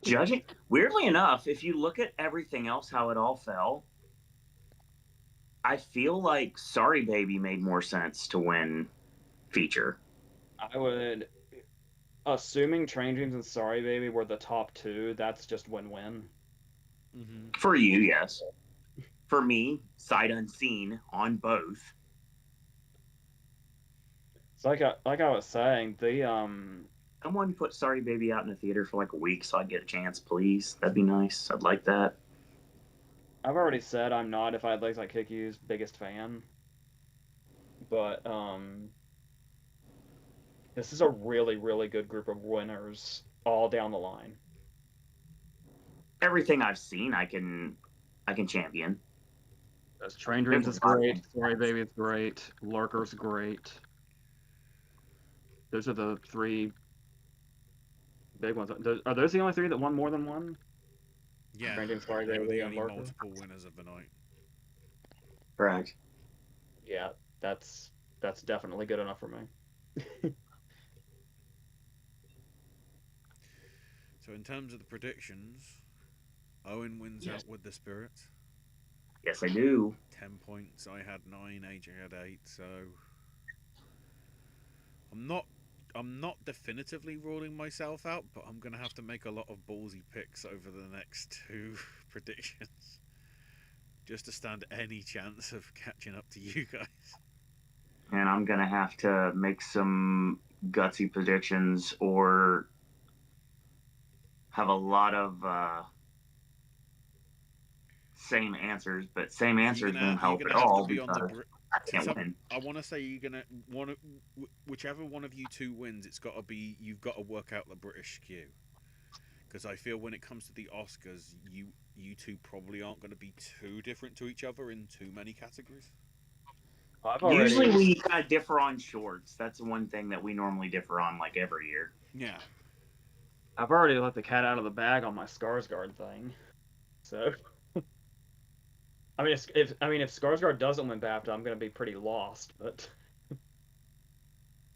Judging, weirdly enough, if you look at everything else, how it all fell, I feel like Sorry Baby made more sense to win feature. I would, assuming Train Dreams and Sorry Baby were the top two, that's just win-win. Mm-hmm. For you, yes. For me, sight unseen on both. So like I was saying, Someone put Sorry Baby out in the theater for like a week so I get a chance, please. That'd be nice. I'd like that. I've already said I'm not If I Had Legs Like Kick You's biggest fan, but this is a really, really good group of winners all down the line. Everything I've seen, I can champion. As Train Dreams is great, Sorry Baby is great, Lurker's great. Those are the three big ones. Are those the only three that won more than one? Yeah, Train Dreams, Sorry they were Baby, the and only Lurker. multiple winners of the night. Correct. Yeah, that's definitely good enough for me. So in terms of the predictions, Owen wins Yes. out with the Spirits. Yes, I do. 10 points. I had 9. AJ had 8. So I'm not. I'm not definitively ruling myself out, but I'm gonna have to make a lot of ballsy picks over the next two predictions, just to stand any chance of catching up to you guys. And I'm gonna have to make some gutsy predictions or have a lot of same answers, but same answers won't You're help at gonna have to all be on the. because I can't win. I want to say you're gonna want to, whichever one of you two wins. It's got to be you've got to work out the British skew, because I feel when it comes to the Oscars, you two probably aren't going to be too different to each other in too many categories. Usually we kind of differ on shorts. That's the one thing that we normally differ on, like every year. Yeah. I've already let the cat out of the bag on my Skarsgård thing, so. I mean, if Skarsgård doesn't win BAFTA, I'm gonna be pretty lost, but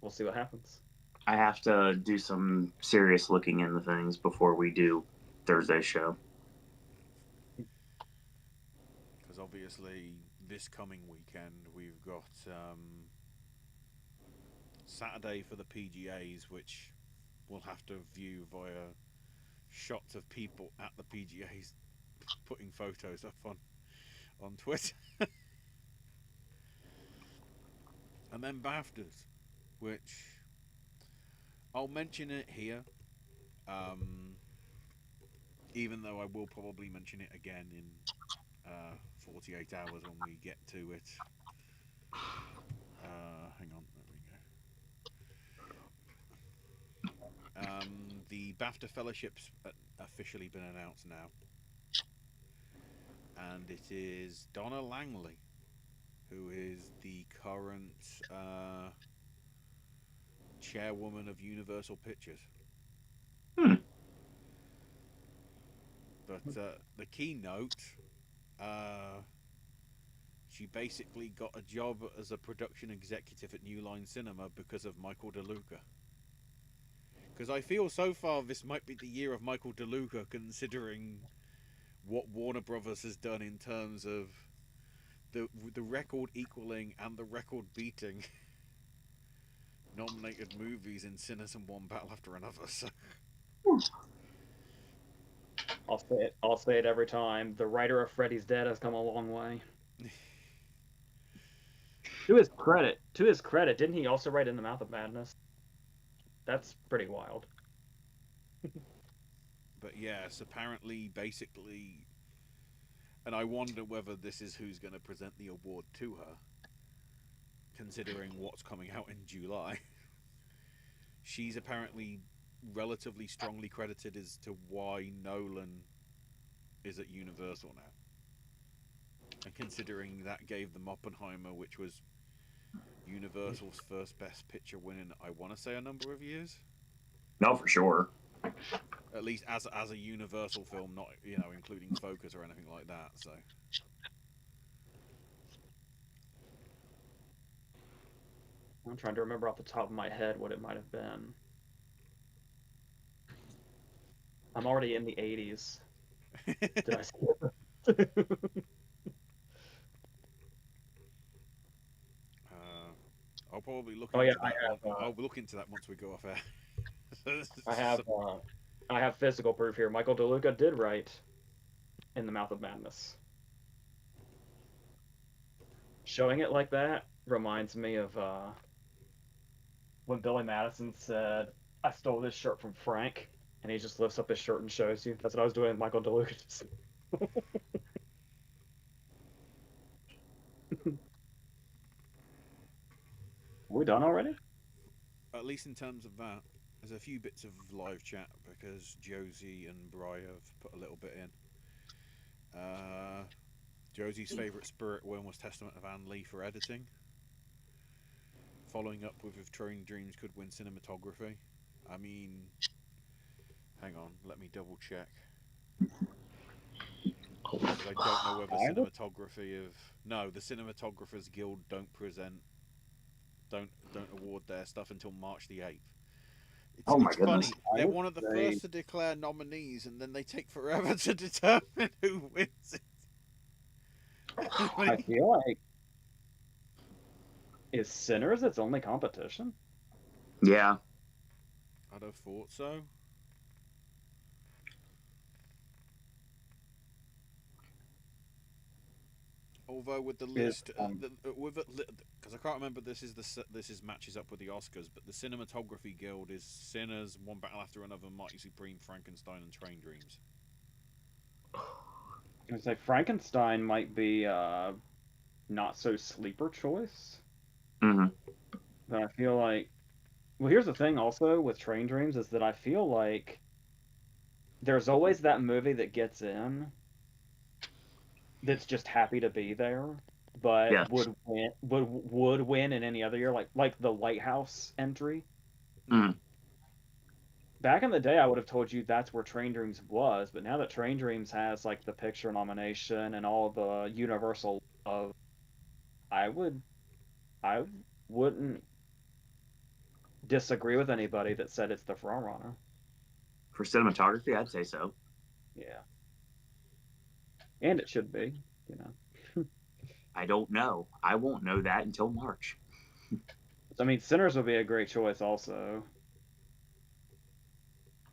we'll see what happens. I have to do some serious looking into things before we do Thursday's show. Because obviously, this coming weekend we've got Saturday for the PGAs, which we'll have to view via shots of people at the PGAs putting photos up on Twitter. And then BAFTAs, which I'll mention it here, even though I will probably mention it again in 48 hours when we get to it. Hang on, there we go. The BAFTA fellowship's officially been announced now, and it is Donna Langley, who is the current chairwoman of Universal Pictures. But the keynote, she basically got a job as a production executive at New Line Cinema because of Michael DeLuca. Because I feel so far this might be the year of Michael DeLuca, considering what Warner Brothers has done in terms of the record equaling and the record beating nominated movies in Cynicism One Battle After Another. So I'll say it every time. The writer of Freddy's Dead has come a long way. To his credit, didn't he also write In the Mouth of Madness? That's pretty wild. But yes, apparently, basically, and I wonder whether this is who's going to present the award to her, considering what's coming out in July. She's apparently relatively strongly credited as to why Nolan is at Universal now. And considering that gave them Oppenheimer, which was Universal's first Best Picture win in, I want to say, a number of years. No, for sure. At least as a Universal film, not including Focus or anything like that. So. I'm trying to remember off the top of my head what it might have been. I'm already in the 80s. Did I say I'll probably look. Oh yeah, I'll look into that once we go off air. I have physical proof here. Michael DeLuca did write In the Mouth of Madness. Showing it like that reminds me of when Billy Madison said, "I stole this shirt from Frank," and he just lifts up his shirt and shows you. That's what I was doing with Michael DeLuca. Are we done already? At least in terms of that. There's a few bits of live chat because Josie and Bri have put a little bit in. Josie's favourite spirit win was Testament of Ann Lee for editing. Following up with If Train Dreams could win cinematography. I mean, hang on, let me double check. Because I don't know whether the Cinematographers Guild don't award their stuff until March the 8th. It's funny. They're one of the first to declare nominees, and then they take forever to determine who wins it. I feel like is Sinners its only competition? Yeah. I'd have thought so. Although with the Is list, because I can't remember, this is matches up with the Oscars, but the Cinematography Guild is Sinners, One Battle After Another, Mighty Supreme, Frankenstein, and Train Dreams. I would say Frankenstein might be not so sleeper choice, Hmm. but I feel like well, here's the thing also with Train Dreams is that I feel like there's always that movie that gets in that's just happy to be there, but Yeah. would win in any other year, like the Lighthouse entry. Hmm. Back in the day, I would have told you that's where Train Dreams was, but now that Train Dreams has like the picture nomination and all the Universal of, I would I wouldn't disagree with anybody that said it's the front runner. For cinematography, I'd say so. Yeah, and it should be, you know. I don't know. I won't know that until March. I mean, Sinners would be a great choice also.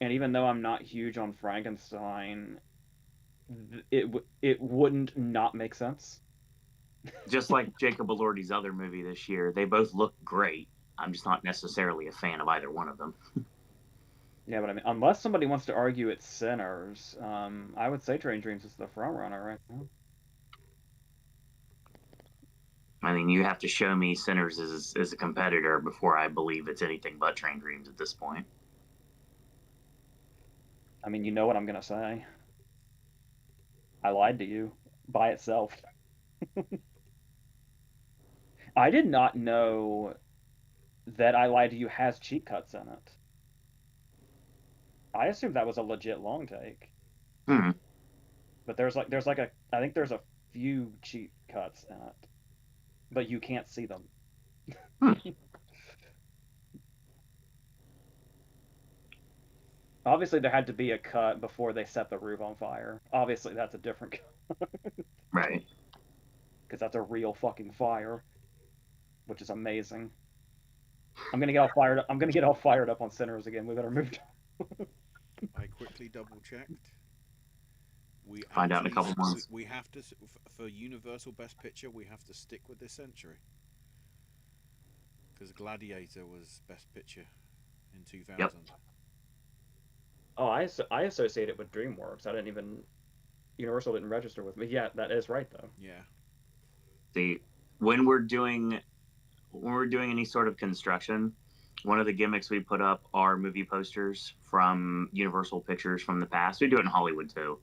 And even though I'm not huge on Frankenstein, it wouldn't not make sense. Just like Jacob Elordi's other movie this year, they both look great. I'm just not necessarily a fan of either one of them. Yeah, but I mean, unless somebody wants to argue it's Sinners, I would say Train Dreams is the front runner right now. I mean, you have to show me Sinners as a competitor before I believe it's anything but Train Dreams at this point. I mean, you know what I'm gonna say. I lied to you by itself. I did not know that I lied to you has cheat cuts in it. I assumed that was a legit long take, Hmm. but there's like a I think there's a few cheat cuts in it, but you can't see them. Hmm. Obviously, there had to be a cut before they set the roof on fire. Obviously, that's a different Right. because that's a real fucking fire, which is amazing. I'm gonna get all fired up. I'm gonna get all fired up on Sinners again. We better move. I quickly double checked. We Find out in a actually couple months. we have to for Universal Best Picture we have to stick with this century because Gladiator was Best Picture in Yep. 2000. Oh, I associate it with DreamWorks. I didn't even Universal didn't register with me. Yeah, that is right though. Yeah. See, when we're doing any sort of construction, one of the gimmicks we put up are movie posters from Universal Pictures from the past. We do it in Hollywood too,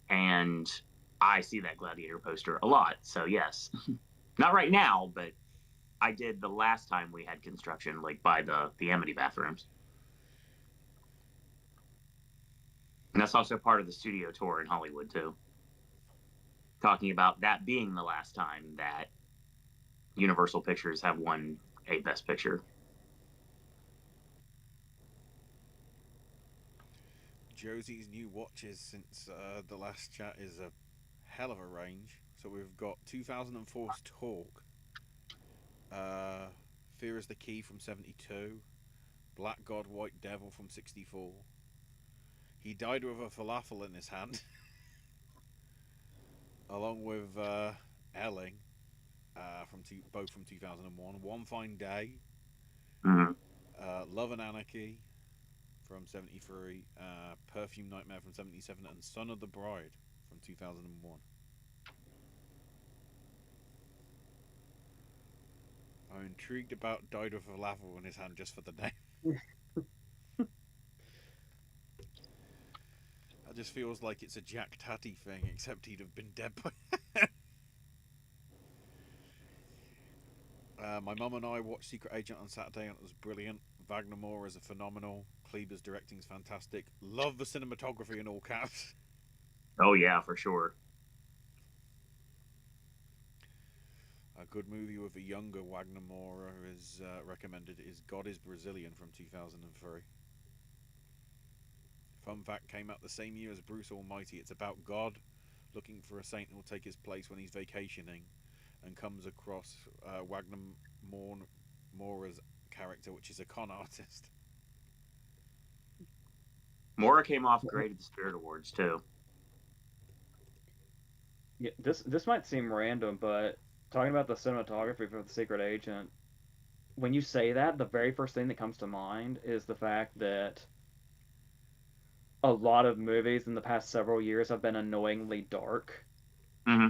and I see that Gladiator poster a lot. So yes, not right now, but I did the last time we had construction, like by the Amity bathrooms. And that's also part of the studio tour in Hollywood too. Talking about that being the last time that Universal Pictures have won a Best Picture. Josie's new watches since the last chat is a hell of a range. So we've got 2004's Talk, uh, Fear is the Key from 72, Black God, White Devil from 64. He died with a falafel in his hand, along with Elling both from 2001. One Fine Day, Mm-hmm. Love and Anarchy from 73, Perfume Nightmare from 77, and Son of the Bride from 2001. I'm intrigued about died with a falafel in his hand just for the name. That just feels like it's a Jack Tatty thing, except he'd have been dead by. My mum and I watched Secret Agent on Saturday, and it was brilliant. Wagner Moore is a phenomenal. Kleber's directing is fantastic. Love the cinematography in all caps. Oh yeah, for sure. A good movie with a younger Wagner Moore is recommended is God is Brazilian from 2003. Fun fact, came out the same year as Bruce Almighty. It's about God looking for a saint who will take his place when he's vacationing, and comes across Wagner Moore's character, which is a con artist. Mora came off great at the Spirit Awards too. Yeah, this might seem random, but talking about the cinematography for The Secret Agent, when you say that, the very first thing that comes to mind is the fact that a lot of movies in the past several years have been annoyingly dark. Mm-hmm.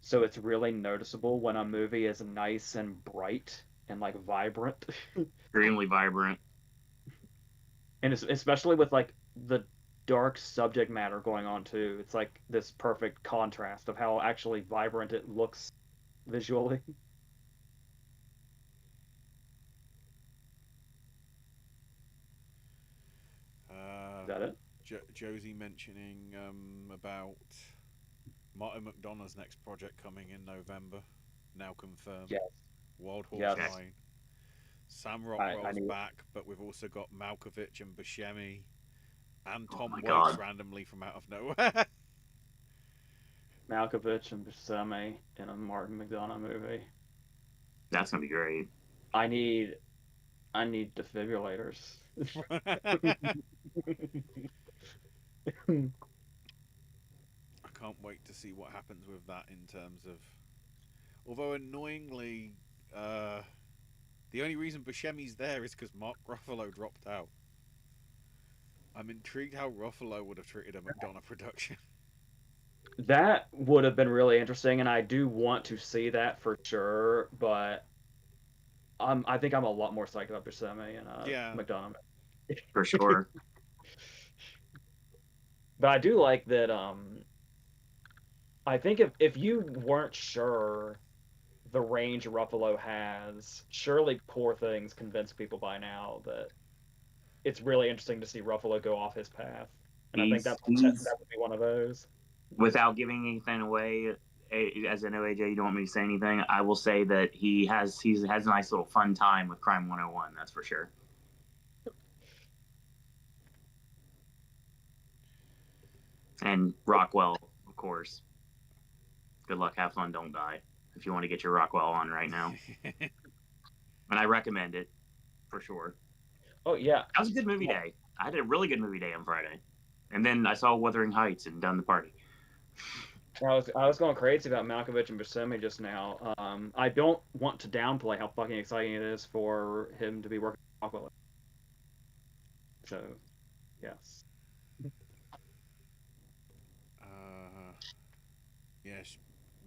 So it's really noticeable when a movie is nice and bright and like vibrant. Extremely vibrant. And especially with like the dark subject matter going on too. It's like this perfect contrast of how actually vibrant it looks visually. Is that it? Josie mentioning about Martin McDonagh's next project coming in November, now confirmed. Yes. Wild Horse Yes. 9. Sam I Rockwell's need back, but we've also got Malkovich and Buscemi and Oh Tom my Waits god. randomly from out of nowhere. Malkovich and Buscemi in a Martin McDonagh movie. That's gonna be great. I need I need defibrillators. I can't wait to see what happens with that in terms of. Although annoyingly, the only reason Buscemi's there is because Mark Ruffalo dropped out. I'm intrigued how Ruffalo would have treated a McDonagh production. That would have been really interesting, and I do want to see that for sure. But I think I'm a lot more psyched about Buscemi and Yeah, McDonagh. For sure. But I do like that. I think if you weren't sure the range Ruffalo has, surely Poor Things convinced people by now that it's really interesting to see Ruffalo go off his path. And I think He's that would be one of those. without giving anything away. As I know, AJ, you don't want me to say anything. I will say that he has a nice little fun time with Crime 101. That's for sure. And Rockwell, of course. Good luck, have fun, don't die. If you want to get your Rockwell on right now, and I recommend it for sure. Oh yeah, That was a good movie day. I had a really good movie day on Friday, and then I saw Wuthering Heights and done the party. I was going crazy about Malkovich and Buscemi just now. I don't want to downplay how fucking exciting it is for him to be working with Aquila. So, yes. uh, yes.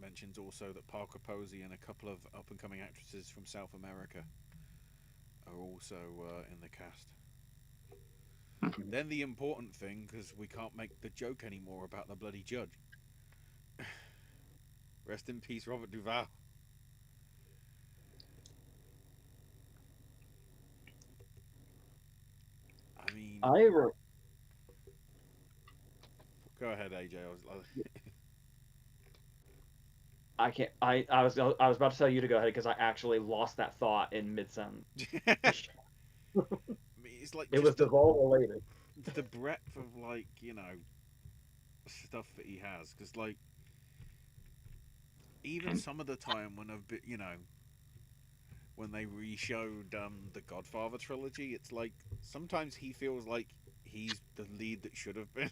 Mentions also that Parker Posey and a couple of up and coming actresses from South America are also in the cast. Then the important thing, because we can't make the joke anymore about the bloody judge. Rest in peace, Robert Duvall. I mean, I re- go ahead, AJ. I can't. I was about to tell you to go ahead because I actually lost that thought in mid sentence. I mean, it's like It was just Duvall related. the breadth of stuff that he has. Because even some of the time when I've been, when they re-showed the Godfather trilogy, it's like sometimes he feels like he's the lead that should have been.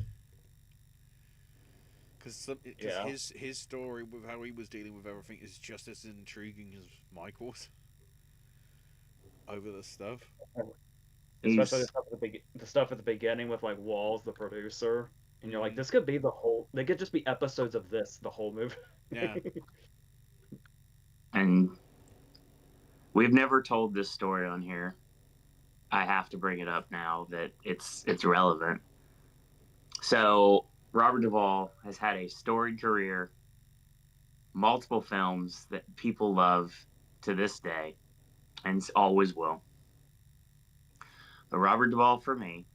Because Yeah. his story with how he was dealing with everything is just as intriguing as Michael's over the stuff. Especially He's the stuff at the beginning with like Walls, the producer, and you're like, Mm-hmm. this could be the whole. They could just be episodes of this the whole movie. Yeah. and we've never told this story on here. I have to bring it up now that it's relevant. So Robert Duvall has had a storied career, multiple films that people love to this day, and always will. But Robert Duvall, for me,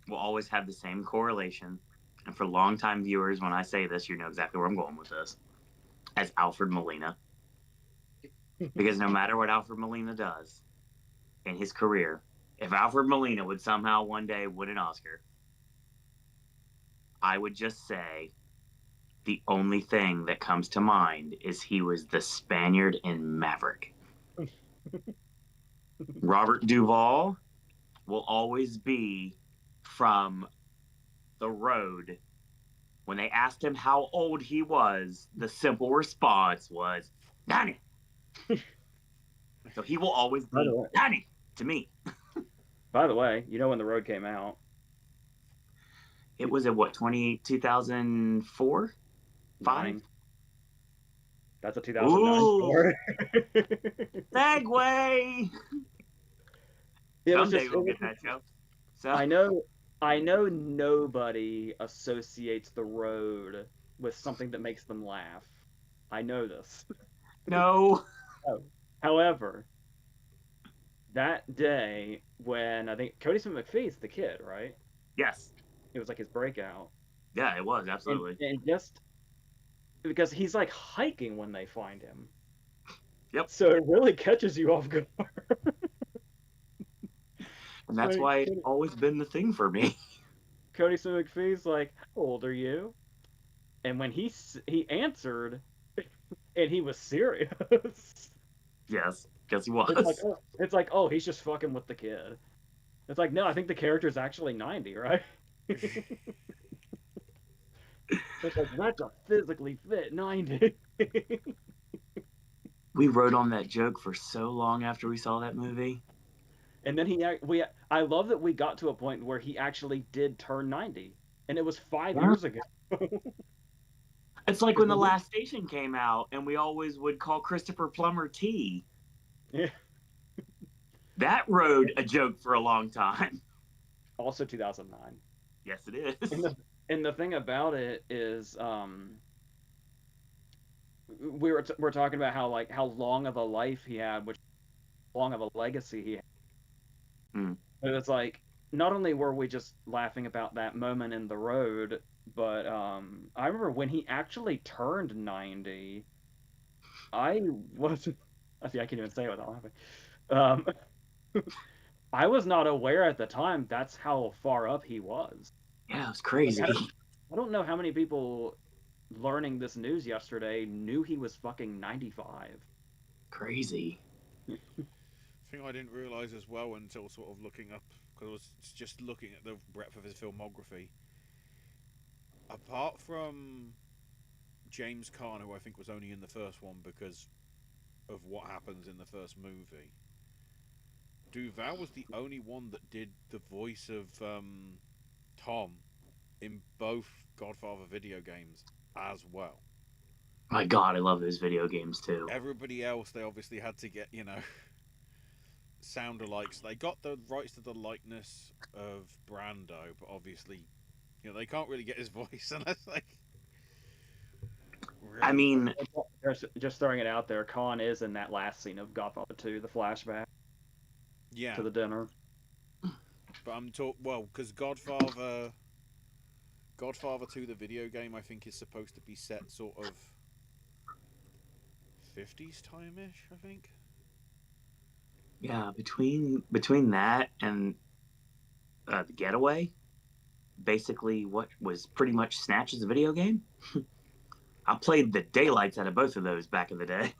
will always have the same correlation. And for longtime viewers, when I say this, you know exactly where I'm going with this, as Alfred Molina. Because no matter what Alfred Molina does in his career, if Alfred Molina would somehow one day win an Oscar, I would just say the only thing that comes to mind is he was the Spaniard in Maverick. Robert Duvall will always be from The Road, when they asked him how old he was, the simple response was 90. So he will always By the be way, 90 to me. by the way, you know when The Road came out? It was at what, 2004? 5? 9. That's a 2009 Ooh, score. segue. It was Someday just. we'll get that show. So I know nobody associates The Road with something that makes them laugh. I know this. no. Oh. However, that day when I think Cody Smith McPhee's the kid, right? Yes. It was like his breakout. Yeah, it was absolutely. And just because he's like hiking when they find him. Yep. So it really catches you off guard. And that's Like, why it's always been the thing for me. Cody Smith McPhee's like, "How old are you?" And when he answered, and he was serious. Yes, because he It's was. like, oh, he's just fucking with the kid. It's like, no, I think the character's actually 90, right? It's like, that's a physically fit 90. We wrote on that joke for so long after we saw that movie. And then I love that we got to a point where he actually did turn 90, and it was 5 years ago. It's like when The Last Station came out, and we always would call Christopher Plummer T. Yeah. That rode a joke for a long time. Also 2009. Yes, it is. And the thing about it is, we're talking about how long of a life he had, which long of a legacy he had. Mm. But it's like, not only were we just laughing about that moment in The Road, but I remember when he actually turned 90, I was, I see, I can't even say it without laughing. I was not aware at the time that's how far up he was. Yeah, it was crazy. Like, I don't know how many people learning this news yesterday knew he was fucking 95. Crazy. Thing I didn't realise as well until sort of looking up, because I was just looking at the breadth of his filmography. Apart from James Caan, who I think was only in the first one because of what happens in the first movie, Duval was the only one that did the voice of Tom in both Godfather video games as well. My God, I love those video games too. Everybody else, they obviously had to get, sound alikes. They got the rights to the likeness of Brando, but obviously, they can't really get his voice unless they. Really. I mean, just throwing it out there, Khan is in that last scene of Godfather 2, the flashback to the dinner. But I'm because Godfather 2, the video game, I think is supposed to be set sort of 50s time-ish, I think. Yeah, between that and The Getaway, basically what was pretty much Snatch as a video game. I played the daylights out of both of those back in the day.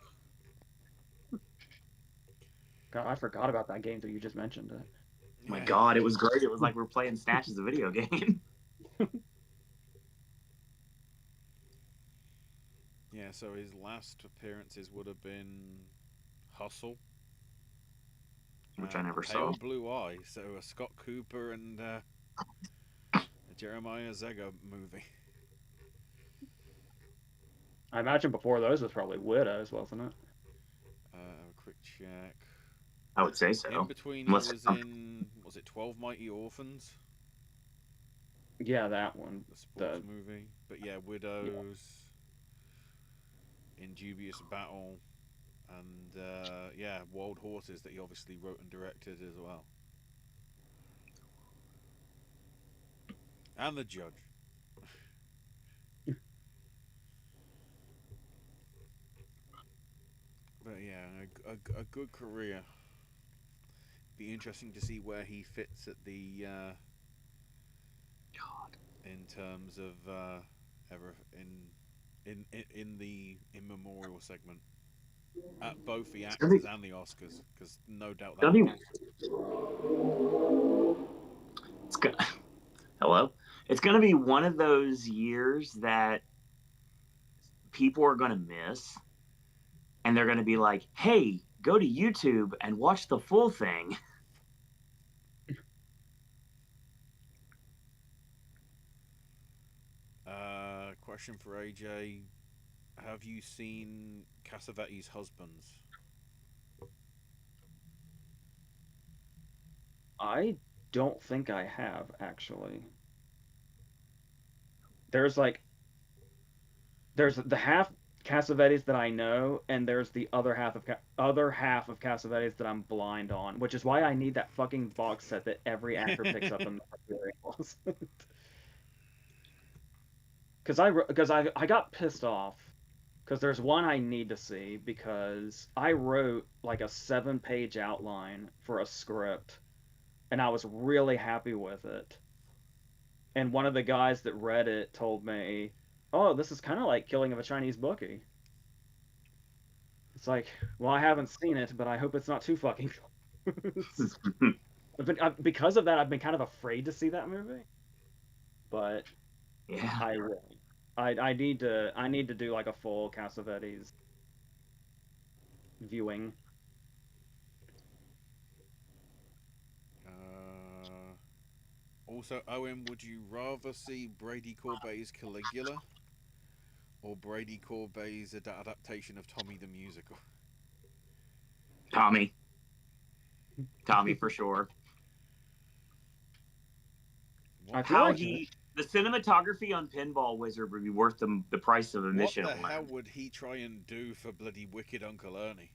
God, I forgot about that game till you just mentioned it. My God, it was great. It was like we were playing Snatch as a video game. Yeah, so his last appearances would have been Hustle, Which I never Pale saw. Blue Eye, so a Scott Cooper and a Jeremiah Zega movie. I imagine before those was probably Widows, wasn't it? A quick check. I would say so. In between, he was in, was it 12 Mighty Orphans? Yeah, that one. The sports movie. But yeah, Widows, In Dubious Battle, and Wild Horses that he obviously wrote and directed as well. And The Judge. But yeah, a good career. Be interesting to see where he fits at the God. in terms of in the in memorial segment at both the actors and the Oscars, because no doubt that Hello. It's going to be one of those years that people are going to miss, and they're going to be like, "Hey, go to YouTube and watch the full thing." Question for AJ: have you seen Cassavetes' Husbands? I don't think I have actually. There's like there's the half Cassavetes that I know, and there's the other half of Cassavetes that I'm blind on, which is why I need that fucking box set that every actor picks up in the materials. Because I got pissed off because there's one I need to see because I wrote like a 7-page outline for a script and I was really happy with it. And one of the guys that read it told me, "Oh, this is kind of like Killing of a Chinese Bookie." It's like, well, I haven't seen it, but I hope it's not too fucking. Because of that, I've been kind of afraid to see that movie. But Yeah. I will. I need to do like a full Cassavetes viewing. Uh, Also, Owen, would you rather see Brady Corbet's Caligula or Brady Corbet's adaptation of Tommy the Musical? Tommy. Tommy for sure. I What feel How like he the cinematography on Pinball Wizard would be worth the price of what admission the hell alone. would he try and do for bloody wicked Uncle Ernie?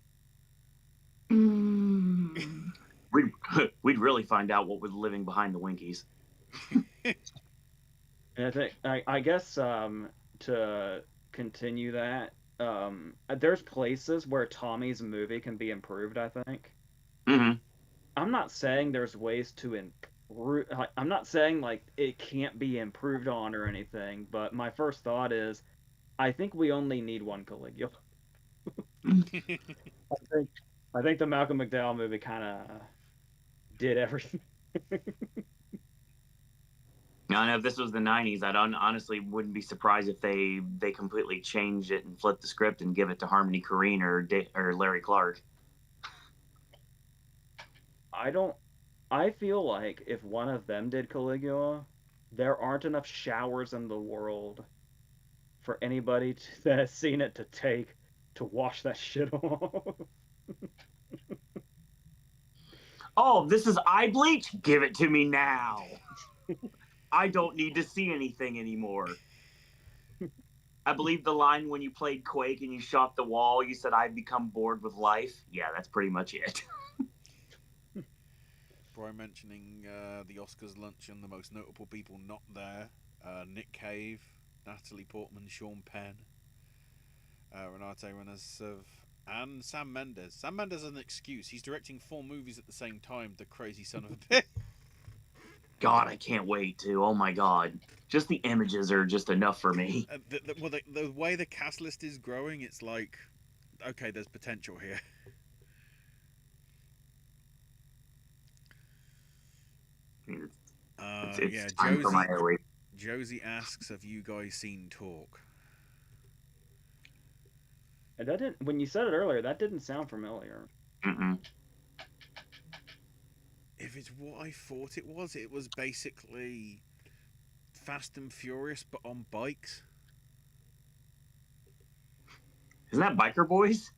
Mm. We'd we'd really find out what was living behind the Winkies. And I guess to continue that, there's places where Tommy's movie can be improved, I think. Mm-hmm. I'm not saying there's ways to improve. I'm not saying like it can't be improved on or anything, but my first thought is I think we only need one Caligula. I think I think the Malcolm McDowell movie kind of did everything. I know if this was the '90s, honestly wouldn't be surprised if they completely changed it and flipped the script and give it to Harmony Korine or Larry Clark. I don't. I feel like if one of them did Caligula, there aren't enough showers in the world for anybody that has seen it to take to wash that shit off. Oh, this is eye bleach? Give it to me now. I don't need to see anything anymore. I believe the line when you played Quake and you shot the wall, you said, "I've become bored with life." Yeah, that's pretty much it. Brian mentioning the Oscars luncheon, the most notable people not there: Nick Cave, Natalie Portman, Sean Penn, Renate Renasov, and Sam Mendes. Sam Mendes has an excuse. He's directing 4 movies at the same time. The crazy son of a bitch. God, I can't wait to. Oh my God. Just the images are just enough for me. The way the cast list is growing, it's like, okay, there's potential here. It's Yeah, time for my elite. Josie asks, "Have you guys seen Talk?" And that didn't. When you said it earlier, that didn't sound familiar. Mm-mm. If it's what I thought it was basically Fast and Furious but on bikes. Isn't that Biker Boys?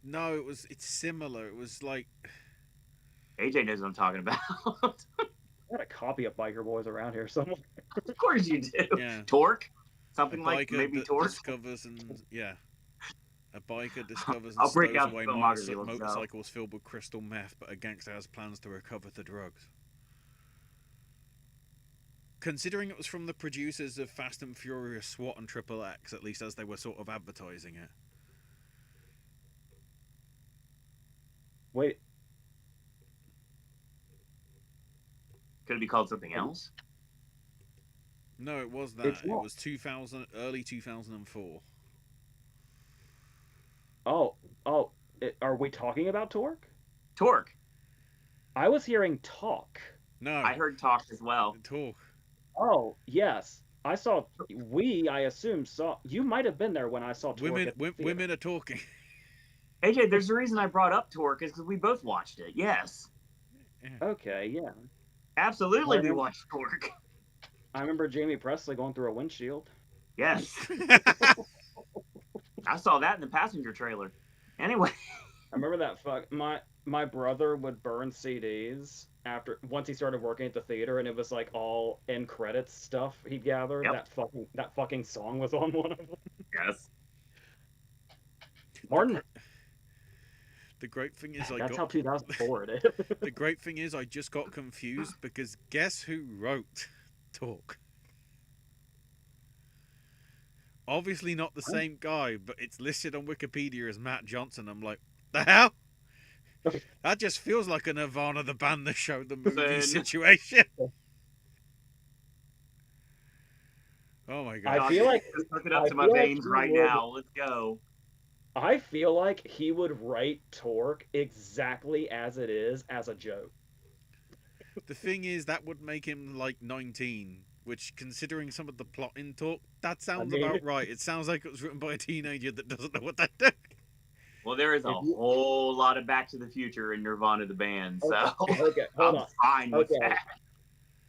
No, it's similar. It was like AJ knows what I'm talking about. I got a copy of Biker Boys around here somewhere. Of course you do. yeah, Torque? a Something like biker maybe Torque? discovers and yeah, a biker discovers and I'll break stows out away the filmography. Let's go. motorcycles filled with crystal meth, but a gangster has plans to recover the drugs. Considering it was from the producers of Fast and Furious, SWAT, and Triple X, at least as they were sort of advertising it. Wait, Could it be called something else? No, it was it's that. It not. was 2000, early 2004. Oh, oh, are we talking about Torque? Torque. I was hearing talk. No, I heard talk as well. Talk. Oh, yes. I assume saw, you might have been there when I saw Torque Women, at the theater. women are talking. AJ, there's a reason I brought up Torque is because we both watched it. Yes, Okay, yeah. absolutely, we watched Torque. I remember Jamie Presley going through a windshield. Yes, I saw that in the passenger trailer. Anyway, I remember that my brother would burn CDs after once he started working at the theater, and it was like all end credits stuff he'd gathered. yep, That fucking song was on one of them. yes. the, Martin, gr- the great thing is, that's how 2004 it is. the great thing is, I just got confused because guess who wrote Talk? Obviously not the same guy, but it's listed on Wikipedia as Matt Johnson. I'm like, the hell? That just feels like a Nirvana the band, the show, the movie situation. Oh my god! I feel like just hook it up I to my feel like veins he right would. now. Let's go. I feel like he would write Torque exactly as it is as a joke. The thing is, that would make him like 19, which, considering some of the plot in Talk, that sounds mean, about right. It sounds like it was written by a teenager that doesn't know what they're doing. Well, there is a if you whole lot of Back to the Future in Nirvana the band, so okay, hold I'm on. fine with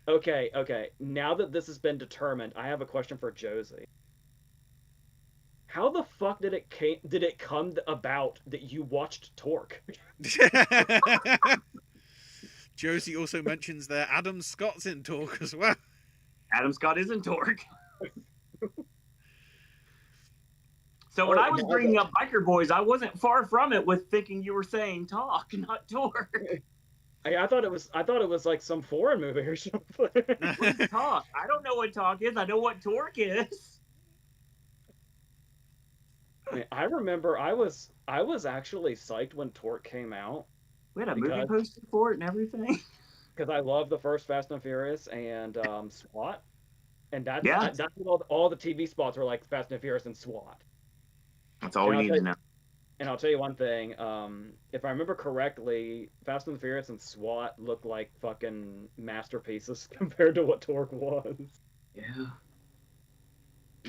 Okay, that. okay. Now that this has been determined, I have a question for Josie. How the fuck did it come about that you watched Torque? Josie also mentions there Adam Scott's in Talk as well. Adam Scott isn't Torque. So when I was bringing up Biker Boys, I wasn't far from it with thinking you were saying Talk, not Torque. I thought it was like some foreign movie or something. What is Talk? I don't know what Talk is. I know what Torque is. I remember I was actually psyched when Torque came out. We had a movie poster for it and everything. Because I love the first Fast and Furious and SWAT, and that's what all the TV spots were like: Fast and Furious and SWAT. That's all we need to know. And I'll tell you one thing: if I remember correctly, Fast and Furious and SWAT look like fucking masterpieces compared to what Torque was. Yeah.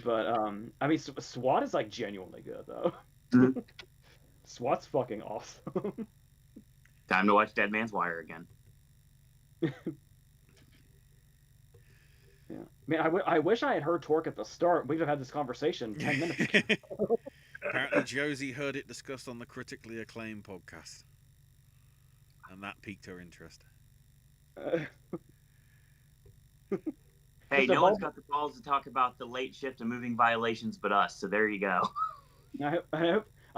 But I mean, SWAT is like genuinely good though. Mm-hmm. SWAT's fucking awesome. Time to watch Dead Man's Wire again. Yeah, man, I wish I had heard Torque at the start. We'd have had this conversation 10 minutes ago. Apparently, Josie heard it discussed on the critically acclaimed podcast, and that piqued her interest. Hey, no one's got the balls to talk about the late shift and moving violations but us, so there you go. I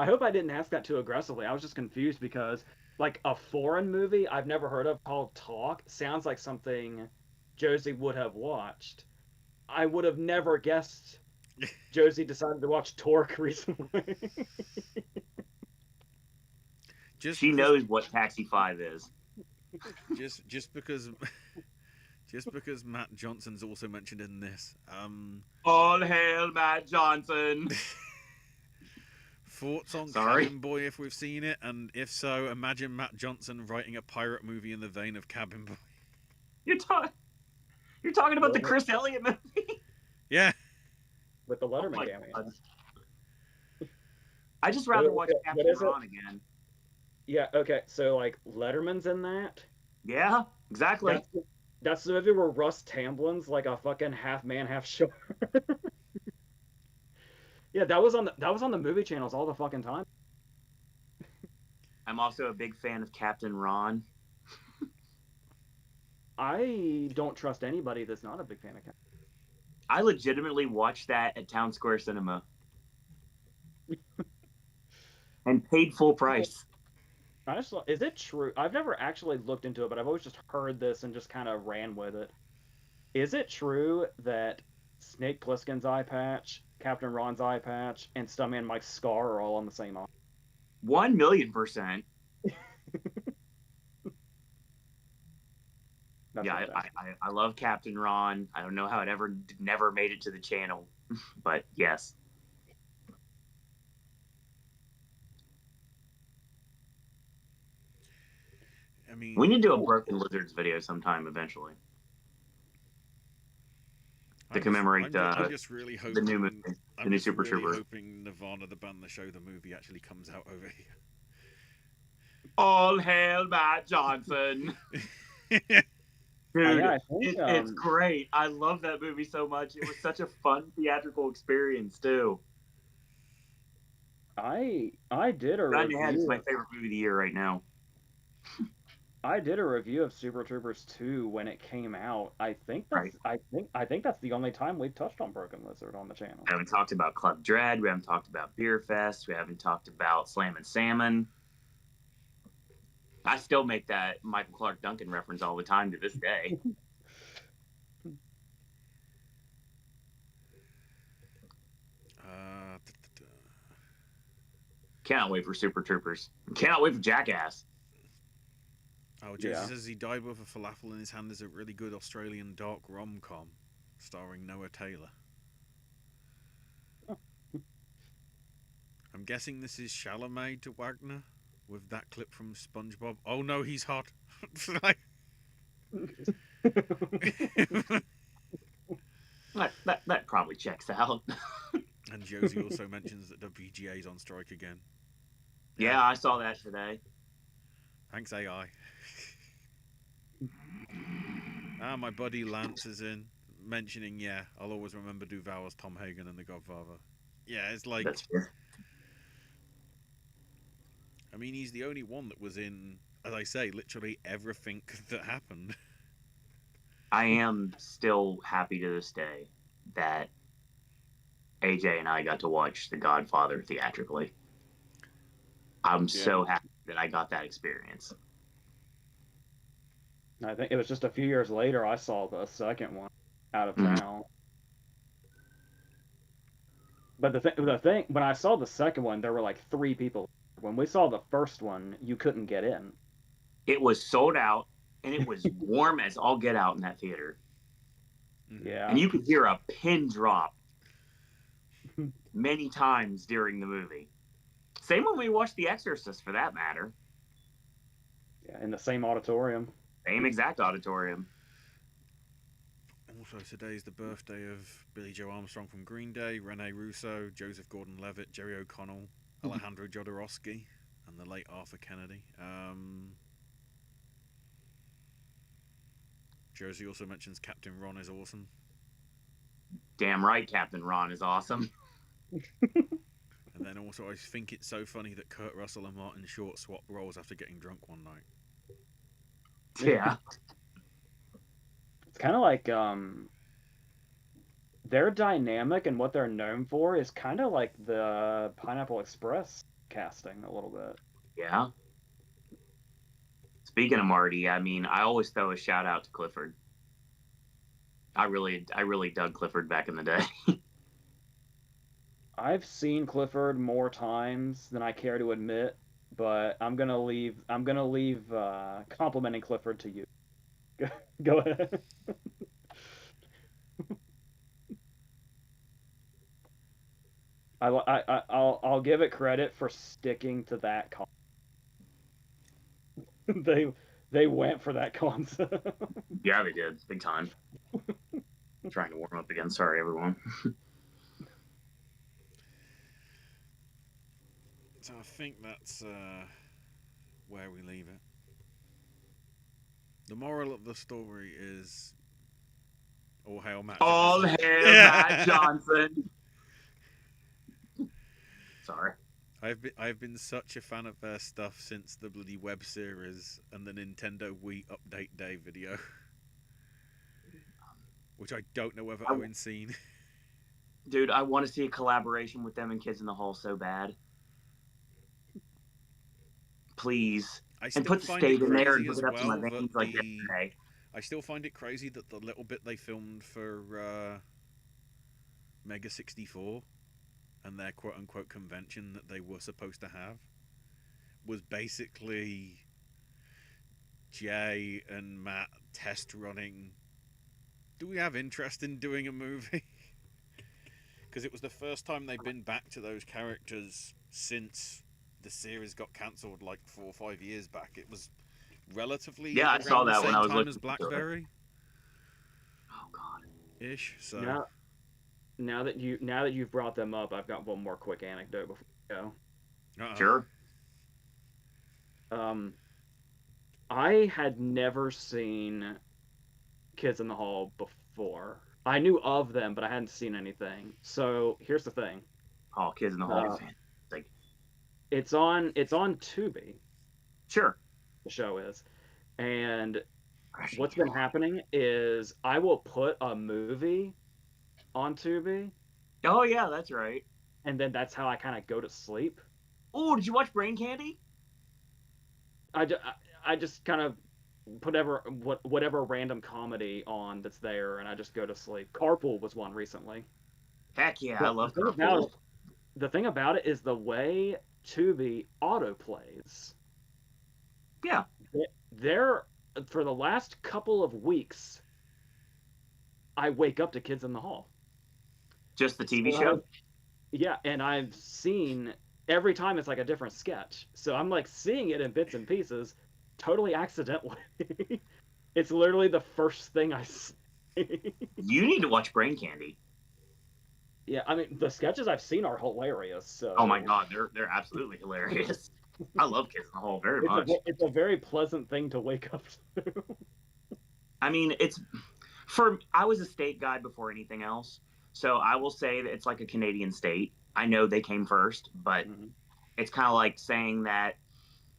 hope I didn't ask that too aggressively. I was just confused because, like, a foreign movie I've never heard of called Talk sounds like something Josie would have watched. I would have never guessed Josie decided to watch Torque recently. She knows what Taxi 5 is. Just because Matt Johnson's also mentioned in this. All hail Matt Johnson. Thoughts on Cabin Boy if we've seen it, and if so, imagine Matt Johnson writing a pirate movie in the vein of Cabin Boy. You're talking about the Chris Elliott movie? Yeah. With the Letterman cameo. I just rather watch Captain Ron again. Yeah, okay, so like Letterman's in that? Yeah, exactly. That's the movie where Russ Tamblin's like a fucking half man, half shark. Yeah, that was on the movie channels all the fucking time. I'm also a big fan of Captain Ron. I don't trust anybody that's not a big fan of Captain. I legitimately watched that at Town Square Cinema. And paid full price. Is it true? I've never actually looked into it, but I've always just heard this and just kind of ran with it. Is it true that Snake Plissken's eye patch, Captain Ron's eye patch, and Stuntman Mike's scar are all on the same eye? 1,000,000%. Yeah, I love Captain Ron. I don't know how it never made it to the channel, but yes. I mean, we need to do a Broken Lizards video sometime eventually. to commemorate I'm just really hoping the new movie, the new Super Troopers. Hoping Nirvana, the band, the show, the movie actually comes out over here. All hail Matt Johnson. Dude, yeah, I think, it's great. I love that movie so much. It was such a fun theatrical experience too. I did a Gun to Head is review. my favorite movie of the year right now. I did a review of Super Troopers 2 when it came out. I think that's I think that's the only time we've touched on Broken Lizard on the channel. We haven't talked about Club Dread. We haven't talked about Beer Fest. We haven't talked about Slam and Salmon. I still make that Michael Clark Duncan reference all the time to this day. Cannot wait for Super Troopers. Cannot wait for Jackass. Oh, Jesse says he died with a falafel in his hand is a really good Australian dark rom-com starring Noah Taylor. I'm guessing this is Chalamet to Wagner with that clip from SpongeBob. Oh no, he's hot. that probably checks out. And Josie also mentions that WGA's on strike again. Yeah, I saw that today. Thanks, AI. My buddy Lance is in, mentioning, I'll always remember Duval as Tom Hagen in The Godfather. Yeah, it's like... That's fair. I mean, he's the only one that was in, as I say, literally everything that happened. I am still happy to this day that AJ and I got to watch The Godfather theatrically. I'm so happy that I got that experience. I think it was just a few years later I saw the second one out of town. But the thing, when I saw the second one, there were like 3 people. When we saw the first one, you couldn't get in. It was sold out, and it was warm as all get out in that theater. Yeah. And you could hear a pin drop many times during the movie. Same when we watched The Exorcist, for that matter. Yeah, in the same auditorium. Same exact auditorium. Also, today's the birthday of Billy Joe Armstrong from Green Day, Rene Russo, Joseph Gordon-Levitt, Jerry O'Connell, Alejandro Jodorowsky, and the late Arthur Kennedy. Josie also mentions Captain Ron is awesome. Damn right, Captain Ron is awesome. And then also, I think it's so funny that Kurt Russell and Martin Short swap roles after getting drunk one night. Yeah. It's kind of like their dynamic and what they're known for is kind of like the Pineapple Express casting a little bit. Yeah. Speaking of Marty, I mean, I always throw a shout out to Clifford. I really dug Clifford back in the day. I've seen Clifford more times than I care to admit, but I'm gonna leave complimenting Clifford to you. Go ahead. I'll give it credit for sticking to that concept. They went for that concept. Yeah, they did, big time. I'm trying to warm up again. Sorry, everyone. So I think that's where we leave it. The moral of the story is all hail Matt Johnson. All hail Matt Johnson. Sorry. I've been such a fan of their stuff since the bloody web series and the Nintendo Wii Update Day video, which I don't know whether Owen's seen. Dude, I want to see a collaboration with them and Kids in the Hall so bad. Please. And put the state in there and hook it up to my veins like yesterday. I still find it crazy that the little bit they filmed for Mega 64 and their quote-unquote convention that they were supposed to have was basically Jay and Matt test running. Do we have interest in doing a movie? Because it was the first time they've been back to those characters since the series got cancelled like 4 or 5 years back. It was relatively I saw that when I was looking looking as Blackberry. Oh god. ish. So Now that you've brought them up, I've got one more quick anecdote before we go. Sure. Um, I had never seen Kids in the Hall before. I knew of them, but I hadn't seen anything. So here's the thing. Oh, Kids in the Hall. Uh, Like, it's on Tubi. sure. The show is, and Crashing. what's been happening is I will put a movie on Tubi, Oh yeah, that's right. and then that's how I kind of go to sleep. Oh, did you watch Brain Candy? I just kind of put whatever random comedy on that's there, and I just go to sleep. Carpool was one recently. Heck yeah, I But love Carpool. the thing about it is the way Tubi autoplays. Yeah. There, for the last couple of weeks, I wake up to Kids in the Hall. Just the TV So show? Yeah, and I've seen every time it's like a different sketch. So I'm like seeing it in bits and pieces, totally accidentally. It's literally the first thing I see. You need to watch Brain Candy. Yeah, I mean the sketches I've seen are hilarious. So Oh my god, they're absolutely hilarious. I love Kids in the Hall very much. It's a very pleasant thing to wake up to. I mean, I was a state guy before anything else. So I will say that it's like a Canadian state. I know they came first, but it's kind of like saying that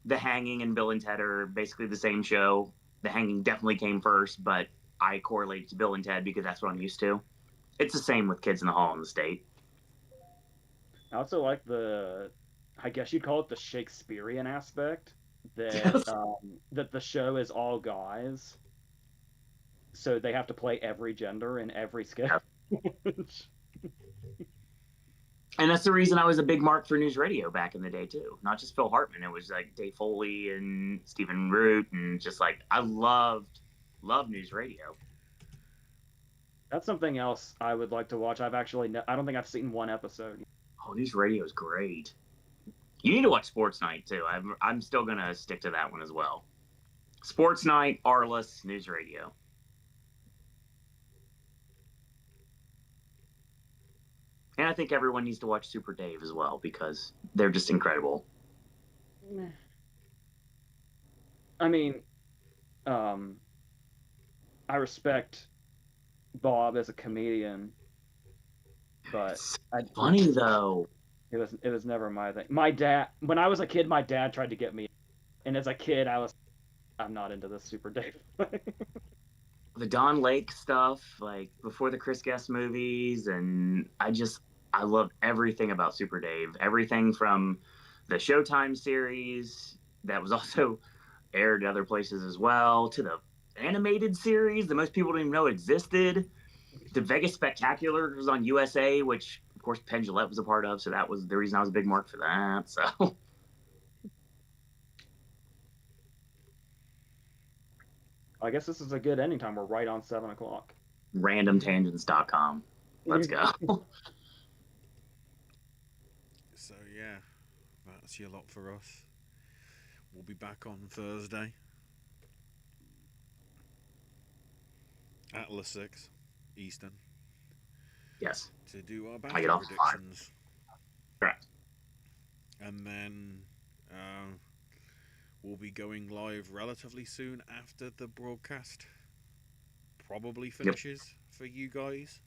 The Hanging and Bill and Ted are basically the same show. The Hanging definitely came first, but I correlate to Bill and Ted because that's what I'm used to. It's the same with Kids in the Hall in the state. I also like I guess you'd call it the Shakespearean aspect that the show is all guys, so they have to play every gender in every sketch. And that's the reason I was a big mark for news radio back in the day too. Not just Phil Hartman. It was like Dave Foley and Stephen Root, and just like I loved news radio. That's something else I would like to watch. I don't think I've seen one episode. Oh, news radio is great. You need to watch Sports Night too. I'm still gonna stick to that one as well. Sports Night, Arliss, news radio. And I think everyone needs to watch Super Dave as well because they're just incredible. I mean, I respect Bob as a comedian, but It's funny though. it was never my thing. My dad, when I was a kid, my dad tried to get me, and as a kid, I'm not into this Super Dave. The Don Lake stuff, like before the Chris Guest movies, and I love everything about Super Dave. Everything from the Showtime series that was also aired other places as well, to the animated series that most people didn't even know existed. The Vegas Spectacular was on USA, which of course Penn Jillette was a part of, so that was the reason I was a big mark for that. So I guess this is a good ending time. We're right on 7 o'clock. randomtangents.com. Let's go. So yeah, that's your lot for us. We'll be back on Thursday at 6 Eastern Yes. to do our I get BAFTA off predictions. Correct. And then we'll be going live relatively soon after the broadcast probably finishes for you guys.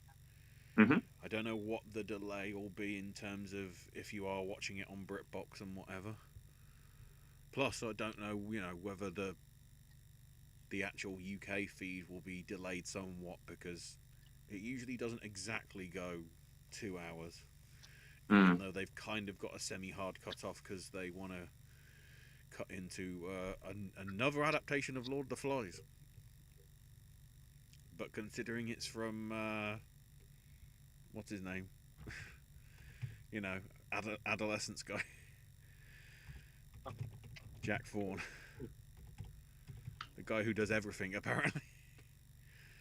Mm-hmm. I don't know what the delay will be in terms of if you are watching it on BritBox and whatever. Plus, I don't know, whether the actual UK feed will be delayed somewhat because it usually doesn't exactly go 2 hours. Even though they've kind of got a semi-hard cut-off because they want to cut into another adaptation of Lord of the Flies. But considering it's from what's his name? Adolescence guy. Jack Thorne. The guy who does everything, apparently.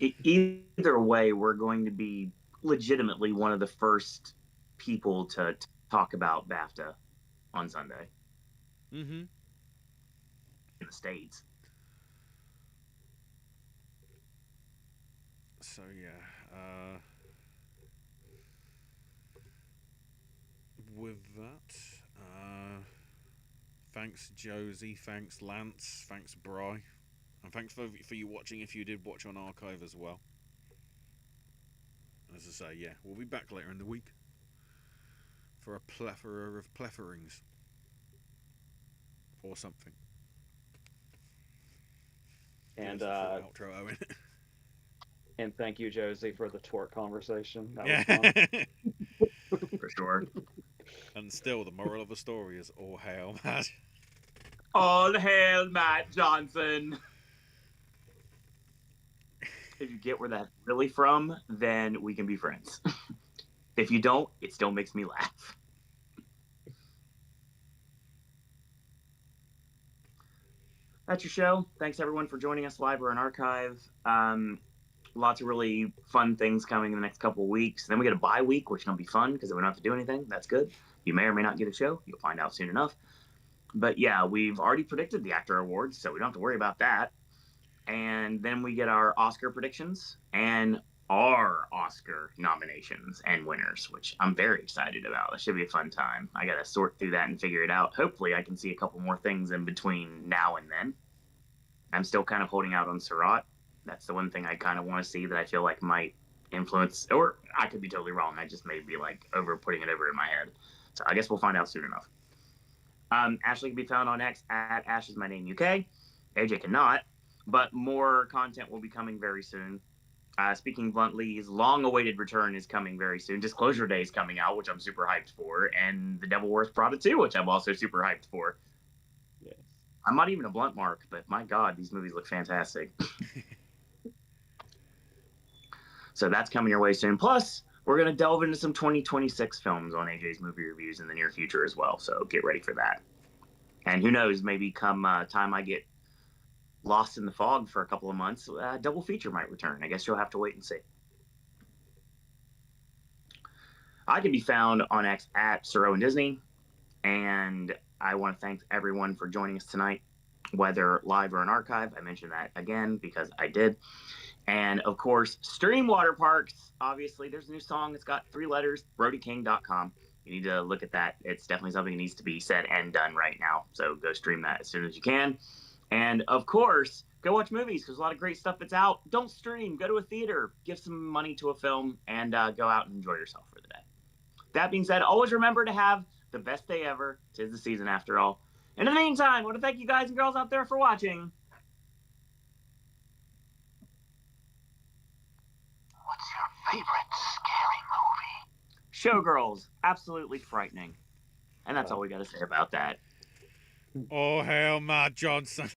Either way, we're going to be legitimately one of the first people to talk about BAFTA on Sunday. Mm-hmm. In the States. So, yeah. with that, thanks Josie, thanks Lance, thanks Bry, and thanks for you watching if you did watch on archive as well. As I say, yeah, we'll be back later in the week for a plethora of pletherings or something. And outro, Owen. And thank you, Josie, for the tort conversation. That yeah. was fun. For sure. And still, the moral of the story is all hail, Matt. All hail, Matt Johnson. If you get where that's really from, then we can be friends. If you don't, it still makes me laugh. That's your show. Thanks, everyone, for joining us live or in archive. Lots of really fun things coming in the next couple of weeks. Then we get a bye week, which will be fun because we don't have to do anything. That's good. You may or may not get a show. You'll find out soon enough. But yeah, we've already predicted the actor awards, so we don't have to worry about that. And then we get our Oscar predictions and our Oscar nominations and winners, which I'm very excited about. It should be a fun time. I got to sort through that and figure it out. Hopefully, I can see a couple more things in between now and then. I'm still kind of holding out on Surratt. That's the one thing I kind of want to see that I feel like might influence, or I could be totally wrong. I just may be like putting it over in my head. So I guess we'll find out soon enough. Ashley can be found on X at Ash is my name UK. AJ cannot, but more content will be coming very soon. Speaking bluntly, his long-awaited return is coming very soon. Disclosure Day is coming out, which I'm super hyped for, and The Devil Wears Prada 2, which I'm also super hyped for. Yes. I'm not even a blunt mark, but my God, these movies look fantastic. So that's coming your way soon. Plus, we're going to delve into some 2026 films on AJ's movie reviews in the near future as well. So get ready for that. And who knows, maybe come time I get lost in the fog for a couple of months, double feature might return. I guess you'll have to wait and see. I can be found on X at Sir Owen Disney. And I want to thank everyone for joining us tonight, whether live or in archive. I mentioned that again because I did. And of course, Stream Water Parks. Obviously, there's a new song. It's got 3 letters, BrodyKing.com. You need to look at that. It's definitely something that needs to be said and done right now. So go stream that as soon as you can. And of course, go watch movies because there's a lot of great stuff that's out. Don't stream. Go to a theater. Give some money to a film and go out and enjoy yourself for the day. That being said, always remember to have the best day ever. 'Tis the season after all. And in the meantime, I want to thank you guys and girls out there for watching. What's your favorite scary movie? Showgirls, absolutely frightening. And that's all we got to say about that. Oh, hail, Matt Johnson.